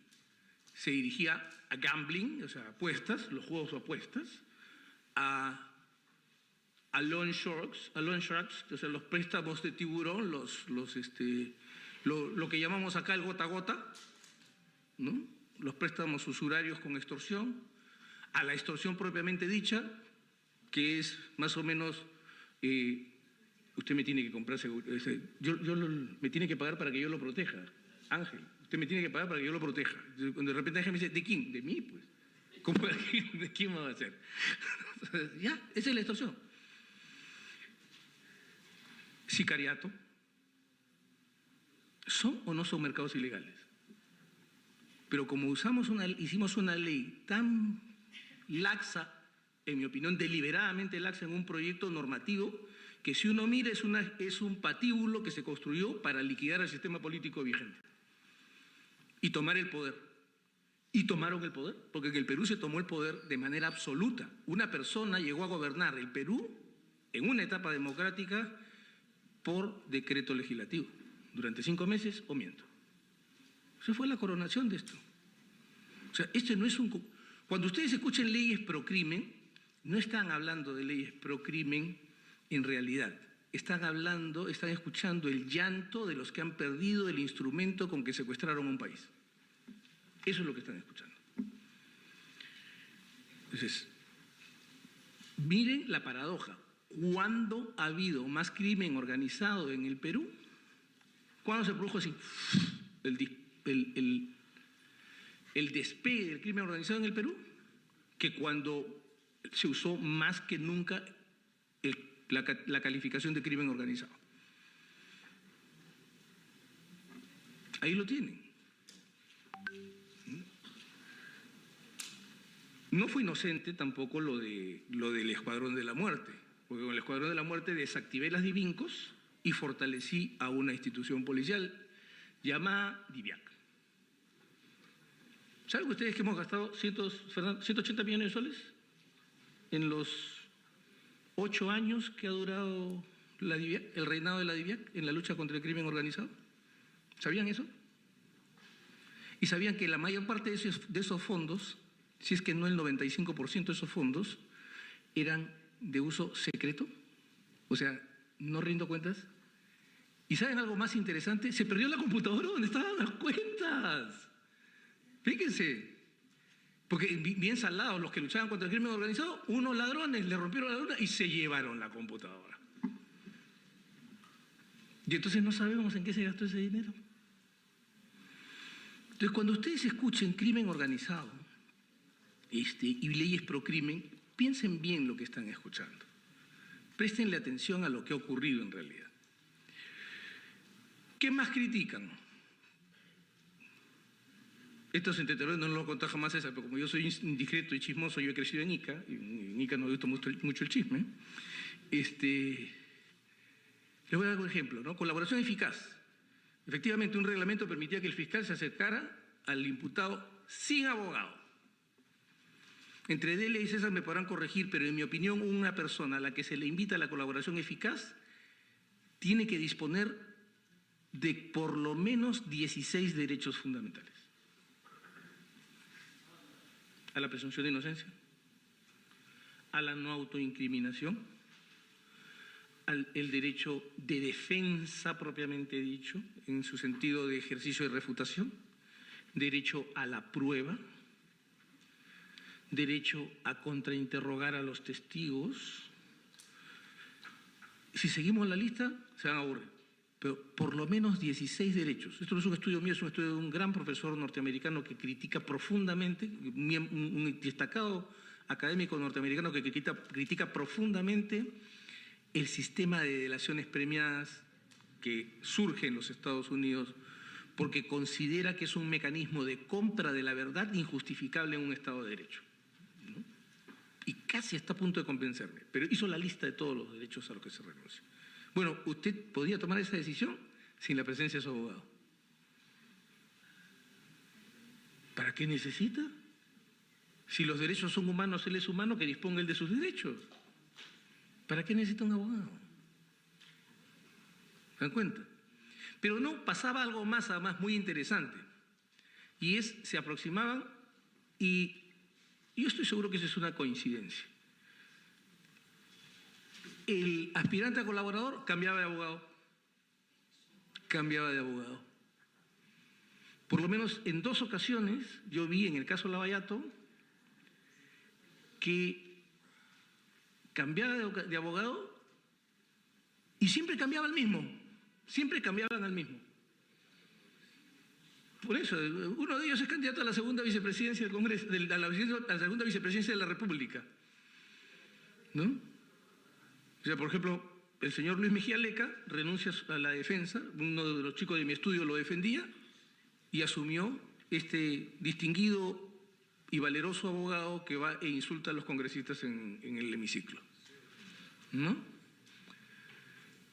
Se dirigía a gambling, o sea, apuestas, los juegos o apuestas, a loan sharks, o sea, los préstamos de tiburón, lo que llamamos acá el gota a gota, ¿no? Los préstamos usurarios con extorsión, a la extorsión propiamente dicha, que es más o menos, usted me tiene que comprar seguro, me tiene que pagar para que yo lo proteja, Ángel, usted me tiene que pagar para que yo lo proteja. Cuando de repente Ángel me dice, ¿de quién? De mí, pues. ¿Cómo de quién me va a hacer? Ya, esa es la extorsión. Sicariato. ¿Son o no son mercados ilegales? Pero como hicimos una ley tan laxa, en mi opinión, deliberadamente laxa en un proyecto normativo, que si uno mira es un patíbulo que se construyó para liquidar el sistema político vigente y tomar el poder. Y tomaron el poder, porque en el Perú se tomó el poder de manera absoluta. Una persona llegó a gobernar el Perú en una etapa democrática por decreto legislativo, durante 5 meses, o miento. Esa fue la coronación de esto. O sea, esto no es un... Cuando ustedes escuchen leyes pro crimen, no están hablando de leyes pro crimen en realidad. Están escuchando el llanto de los que han perdido el instrumento con que secuestraron a un país. Eso es lo que están escuchando. Entonces, miren la paradoja. ¿Cuándo ha habido más crimen organizado en el Perú? ¿Cuándo se produjo así el despegue del crimen organizado en el Perú? Que cuando se usó más que nunca la calificación de crimen organizado. Ahí lo tienen. No fue inocente tampoco lo del Escuadrón de la Muerte, porque con el Escuadrón de la Muerte desactivé las Divincos y fortalecí a una institución policial llamada DIVIAC. ¿Saben ustedes que hemos gastado 180 millones de soles en los 8 años que ha durado la DIVIAC, el reinado de la DIVIAC en la lucha contra el crimen organizado? ¿Sabían eso? ¿Y sabían que la mayor parte de esos fondos, si es que no el 95% de esos fondos, eran de uso secreto? O sea, no rindo cuentas. ¿Y saben algo más interesante? Se perdió la computadora donde estaban las cuentas. Fíjense, porque bien salados los que luchaban contra el crimen organizado, unos ladrones le rompieron la luna y se llevaron la computadora. Y entonces no sabemos en qué se gastó ese dinero. Entonces, cuando ustedes escuchen crimen organizado y leyes pro crimen, piensen bien lo que están escuchando. Préstenle atención a lo que ha ocurrido en realidad. ¿Qué más critican? Esto se entenderá, no lo conté jamás esa, pero como yo soy indiscreto y chismoso, yo he crecido en Ica, y en Ica no he visto mucho el chisme. Les voy a dar un ejemplo, ¿no? Colaboración eficaz. Efectivamente, un reglamento permitía que el fiscal se acercara al imputado sin abogado. Entre Delia y César me podrán corregir, pero en mi opinión, una persona a la que se le invita a la colaboración eficaz tiene que disponer de por lo menos 16 derechos fundamentales. A la presunción de inocencia, a la no autoincriminación, el derecho de defensa propiamente dicho, en su sentido de ejercicio de refutación, derecho a la prueba, derecho a contrainterrogar a los testigos, si seguimos la lista, se van a aburrir. Pero por lo menos 16 derechos. Esto no es un estudio mío, es un estudio de un gran profesor norteamericano que critica profundamente, un destacado académico norteamericano que critica profundamente el sistema de delaciones premiadas que surge en los Estados Unidos porque considera que es un mecanismo de compra de la verdad injustificable en un Estado de Derecho. ¿No? Y casi está a punto de convencerme, pero hizo la lista de todos los derechos a los que se renuncia. Bueno, usted podría tomar esa decisión sin la presencia de su abogado. ¿Para qué necesita? Si los derechos son humanos, él es humano, que disponga él de sus derechos. ¿Para qué necesita un abogado? ¿Se dan cuenta? Pero no, pasaba algo más, además, muy interesante. Y se aproximaban y yo estoy seguro que eso es una coincidencia. El aspirante a colaborador cambiaba de abogado. Cambiaba de abogado. Por lo menos en 2 ocasiones, yo vi en el caso Lavallato, que cambiaba de abogado y siempre cambiaba al mismo. Siempre cambiaban al mismo. Por eso, uno de ellos es candidato a la segunda vicepresidencia del Congreso, a la segunda vicepresidencia de la República. ¿No? O sea, por ejemplo, el señor Luis Mejía Leca renuncia a la defensa, uno de los chicos de mi estudio lo defendía y asumió este distinguido y valeroso abogado que va e insulta a los congresistas en el hemiciclo. ¿No?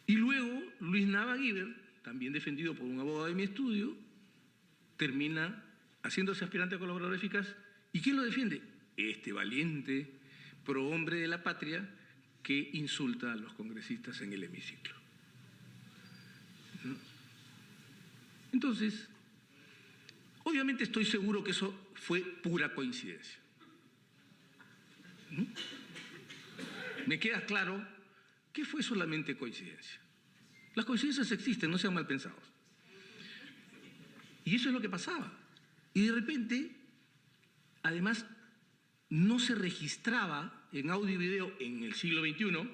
Y luego Luis Nava Guiber, también defendido por un abogado de mi estudio, termina haciéndose aspirante a colaborador eficaz. ¿Y quién lo defiende? Este valiente prohombre de la patria que insulta a los congresistas en el hemiciclo. ¿No? Entonces, obviamente estoy seguro que eso fue pura coincidencia. ¿No? Me queda claro que fue solamente coincidencia. Las coincidencias existen, no sean mal pensados. Y eso es lo que pasaba. Y de repente, además, no se registraba en audio y video en el siglo XXI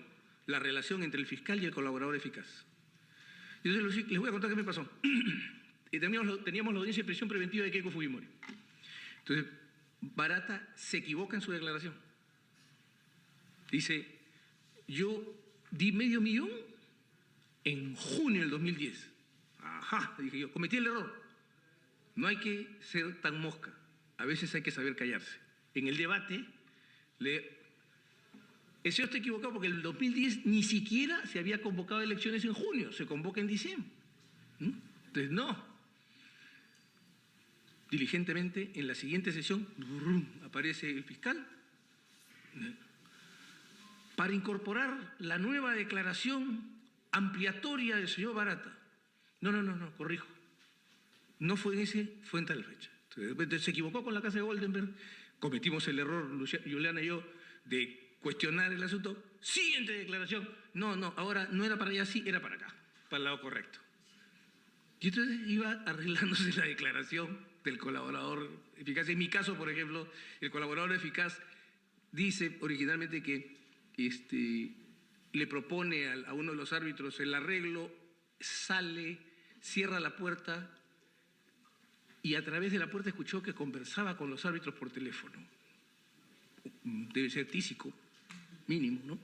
la relación entre el fiscal y el colaborador eficaz. Entonces les voy a contar qué me pasó. Teníamos la audiencia de prisión preventiva de Keiko Fujimori. Entonces, Barata se equivoca en su declaración. Dice, yo di $500,000 en junio del 2010. Ajá, dije yo, cometí el error. No hay que ser tan mosca. A veces hay que saber callarse. En el debate, el señor está equivocado porque en el 2010 ni siquiera se había convocado elecciones en junio, se convoca en diciembre. Entonces, no. Diligentemente, en la siguiente sesión, aparece el fiscal para incorporar la nueva declaración ampliatoria del señor Barata. No, corrijo. No fue en ese, fue en tal fecha. Entonces, se equivocó con la casa de Goldenberg, cometimos el error, Juliana y yo, de cuestionar el asunto. Siguiente declaración. No, ahora no era para allá, sí, era para acá, para el lado correcto. Y entonces iba arreglándose la declaración del colaborador eficaz. En mi caso, por ejemplo, el colaborador eficaz dice originalmente que le propone a uno de los árbitros el arreglo, sale, cierra la puerta y a través de la puerta escuchó que conversaba con los árbitros por teléfono. Debe ser tísico, mínimo, ¿no?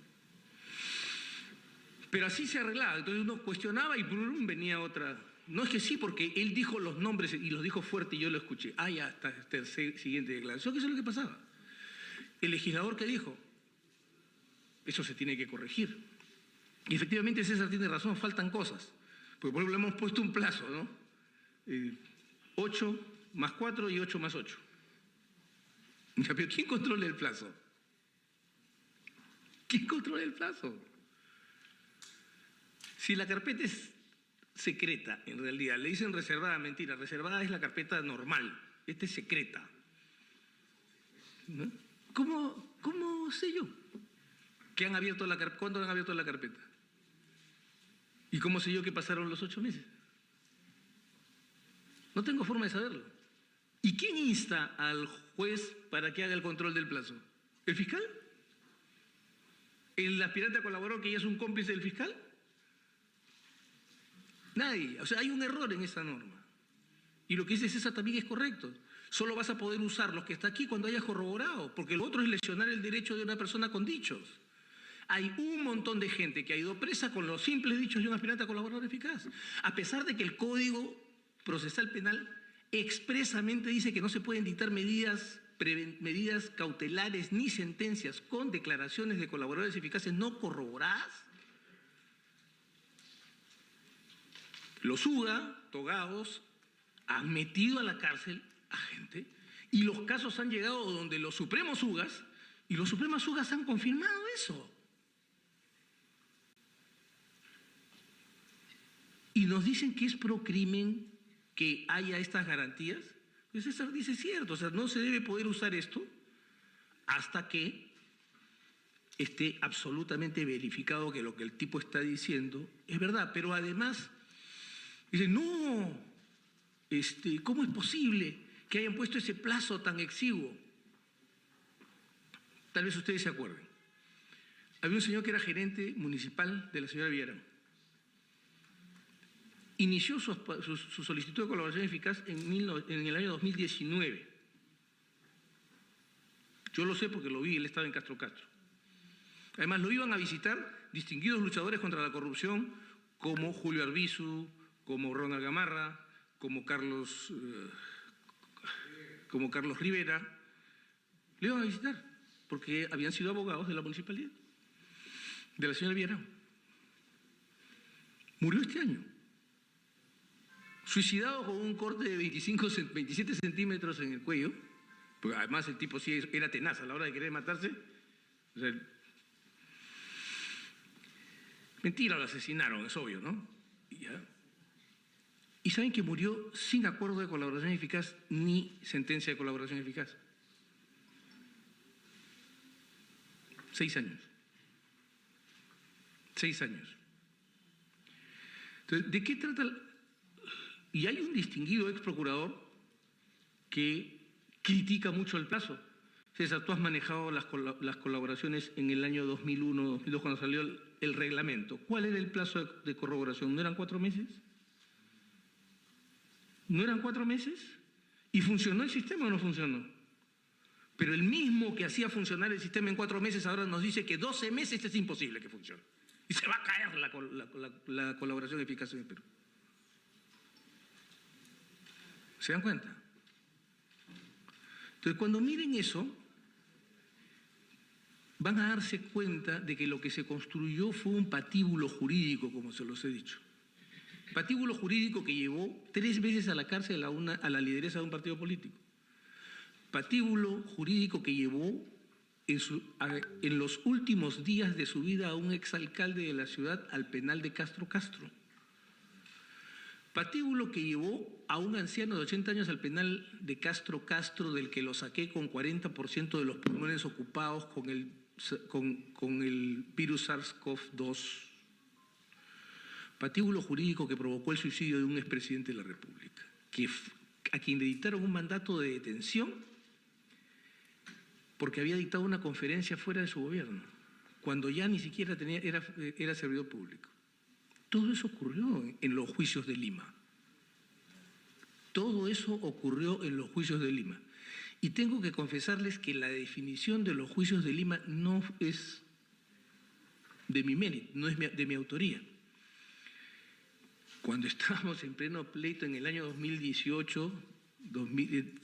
Pero así se arreglaba. Entonces uno cuestionaba y venía otra. No es que sí, porque él dijo los nombres y los dijo fuerte y yo lo escuché. Ya está, siguiente declaración. Eso es lo que pasaba. El legislador que dijo, eso se tiene que corregir. Y efectivamente César tiene razón, faltan cosas. Porque por ejemplo hemos puesto un plazo, ¿no? 8 más 4 y 8 más 8. Pero ¿quién controla el plazo? ¿Quién controla el plazo? Si la carpeta es secreta, en realidad, le dicen reservada, mentira, reservada es la carpeta normal, esta es secreta. ¿No? ¿Cómo sé yo que han abierto la carpeta? ¿Cuándo han abierto la carpeta? ¿Y cómo sé yo que pasaron los 8 meses? No tengo forma de saberlo. ¿Y quién insta al juez para que haga el control del plazo? ¿El fiscal? ¿El aspirante a colaborador que ya es un cómplice del fiscal? Nadie. O sea, hay un error en esa norma. Y lo que dice César también es correcto. Solo vas a poder usar los que está aquí cuando hayas corroborado, porque lo otro es lesionar el derecho de una persona con dichos. Hay un montón de gente que ha ido presa con los simples dichos de un aspirante a colaborador eficaz, a pesar de que el Código Procesal Penal expresamente dice que no se pueden dictar medidas cautelares ni sentencias con declaraciones de colaboradores eficaces no corroboradas. Los UGA, togados, han metido a la cárcel a gente y los casos han llegado donde los supremos UGAs y los supremos UGAs han confirmado eso. Y nos dicen que es procrimen que haya estas garantías. Pues César dice cierto, o sea, no se debe poder usar esto hasta que esté absolutamente verificado que lo que el tipo está diciendo es verdad. Pero además, dice, no, ¿cómo es posible que hayan puesto ese plazo tan exiguo? Tal vez ustedes se acuerden. Había un señor que era gerente municipal de la señora Villarán. Inició su solicitud de colaboración eficaz en el año 2019. Yo lo sé porque lo vi, él estaba en Castro Castro. Además, lo iban a visitar distinguidos luchadores contra la corrupción como Julio Arbizu, como Ronald Gamarra, como Carlos Rivera. Le iban a visitar porque habían sido abogados de la municipalidad, de la señora Villarán. Murió este año. Suicidado con un corte de 27 centímetros en el cuello, porque además el tipo sí era tenaz a la hora de querer matarse. O sea, mentira, lo asesinaron, es obvio, ¿no? Y saben que murió sin acuerdo de colaboración eficaz ni sentencia de colaboración eficaz. 6 años. 6 años. Entonces, ¿de qué trata? Y hay un distinguido ex procurador que critica mucho el plazo. César, tú has manejado las colaboraciones en el año 2001, 2002, cuando salió el reglamento. ¿Cuál era el plazo de corroboración? ¿No eran 4 meses? ¿No eran 4 meses? ¿Y funcionó el sistema o no funcionó? Pero el mismo que hacía funcionar el sistema en 4 meses ahora nos dice que 12 meses es imposible que funcione. Y se va a caer la colaboración eficaz en el Perú. ¿Se dan cuenta? Entonces, cuando miren eso, van a darse cuenta de que lo que se construyó fue un patíbulo jurídico, como se los he dicho. Patíbulo jurídico que llevó 3 veces a la cárcel a la lideresa de un partido político. Patíbulo jurídico que llevó en los últimos días de su vida a un exalcalde de la ciudad al penal de Castro Castro. Patíbulo que llevó a un anciano de 80 años al penal de Castro Castro, del que lo saqué con 40% de los pulmones ocupados con el virus SARS-CoV-2. Patíbulo jurídico que provocó el suicidio de un expresidente de la República, a quien le dictaron un mandato de detención porque había dictado una conferencia fuera de su gobierno, cuando ya ni siquiera era servidor público. Todo eso ocurrió en los juicios de Lima. Todo eso ocurrió en los juicios de Lima. Y tengo que confesarles que la definición de los juicios de Lima no es de mi mérito, no es de mi autoría. Cuando estábamos en pleno pleito en el año 2018,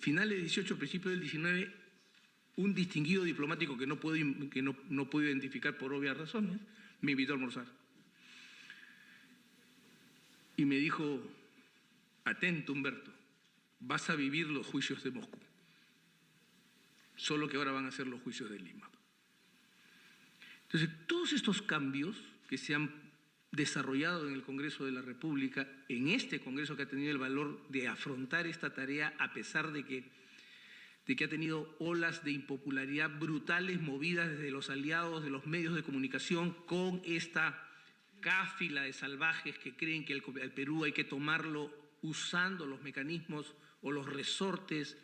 finales de 18, principios del 19, un distinguido diplomático que no puedo identificar por obvias razones, me invitó a almorzar. Y me dijo, atento Humberto, vas a vivir los juicios de Moscú, solo que ahora van a ser los juicios de Lima. Entonces, todos estos cambios que se han desarrollado en el Congreso de la República, en este Congreso que ha tenido el valor de afrontar esta tarea a pesar de que ha tenido olas de impopularidad brutales movidas desde los aliados de los medios de comunicación con esta cáfila de salvajes que creen que el Perú hay que tomarlo usando los mecanismos o los resortes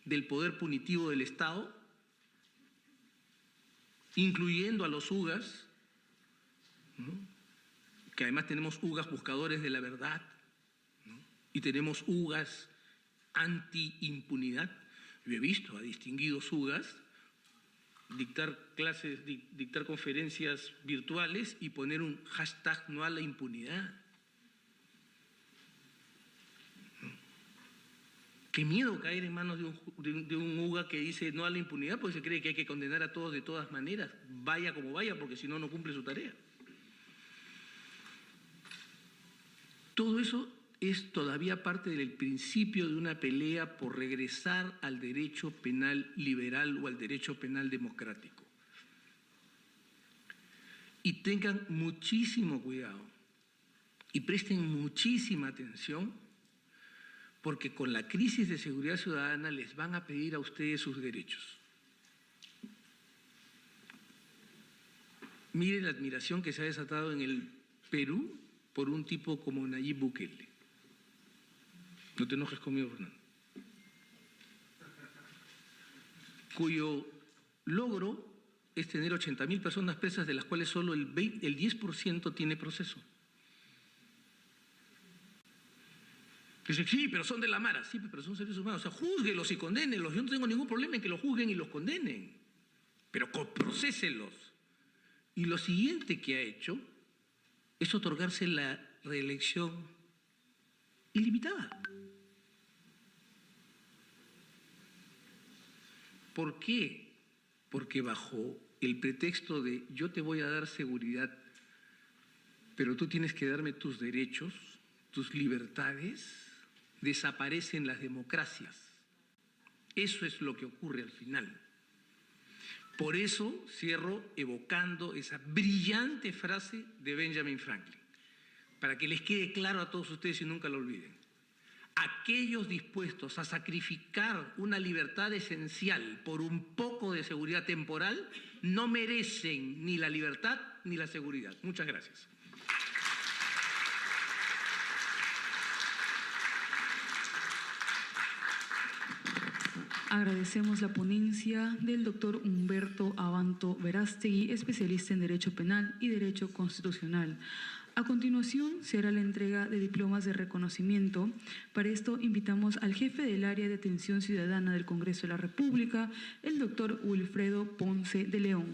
del poder punitivo del Estado, incluyendo a los UGAs, ¿no? Que además tenemos UGAs buscadores de la verdad, y tenemos UGAs anti-impunidad. Yo he visto a distinguidos UGAs dictar clases, dictar conferencias virtuales y poner un hashtag no a la impunidad. Qué miedo caer en manos de un UGA que dice no a la impunidad, porque se cree que hay que condenar a todos de todas maneras, vaya como vaya, porque si no, no cumple su tarea. Todo eso es todavía parte del principio de una pelea por regresar al derecho penal liberal o al derecho penal democrático. Y tengan muchísimo cuidado y presten muchísima atención, porque con la crisis de seguridad ciudadana les van a pedir a ustedes sus derechos. Miren la admiración que se ha desatado en el Perú por un tipo como Nayib Bukele. No te enojes conmigo, Fernando. Cuyo logro es tener 80.000 personas presas, de las cuales solo el 10% tiene proceso. Dice, sí, pero son de la Mara. Sí, pero son seres humanos. O sea, júzguelos y condénenlos. Yo no tengo ningún problema en que los juzguen y los condenen. Pero procesenlos. Y lo siguiente que ha hecho es otorgarse la reelección ilimitada. ¿Por qué? Porque bajo el pretexto de yo te voy a dar seguridad, pero tú tienes que darme tus derechos, tus libertades, desaparecen las democracias. Eso es lo que ocurre al final. Por eso cierro evocando esa brillante frase de Benjamin Franklin, para que les quede claro a todos ustedes y nunca lo olviden. Aquellos dispuestos a sacrificar una libertad esencial por un poco de seguridad temporal no merecen ni la libertad ni la seguridad. Muchas gracias. Agradecemos la ponencia del doctor Humberto Abanto Verástegui, especialista en Derecho Penal y Derecho Constitucional. A continuación se hará la entrega de diplomas de reconocimiento. Para esto invitamos al jefe del área de atención ciudadana del Congreso de la República, el doctor Wilfredo Ponce de León.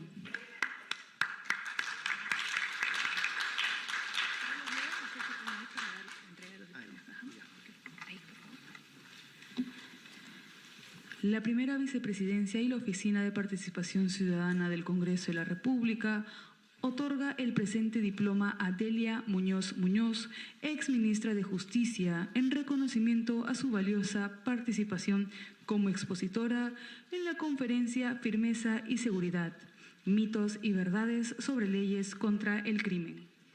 La primera vicepresidencia y la Oficina de Participación Ciudadana del Congreso de la República otorga el presente diploma a Delia Muñoz Muñoz, exministra de Justicia, en reconocimiento a su valiosa participación como expositora en la conferencia Firmeza y Seguridad, mitos y verdades sobre leyes contra el crimen.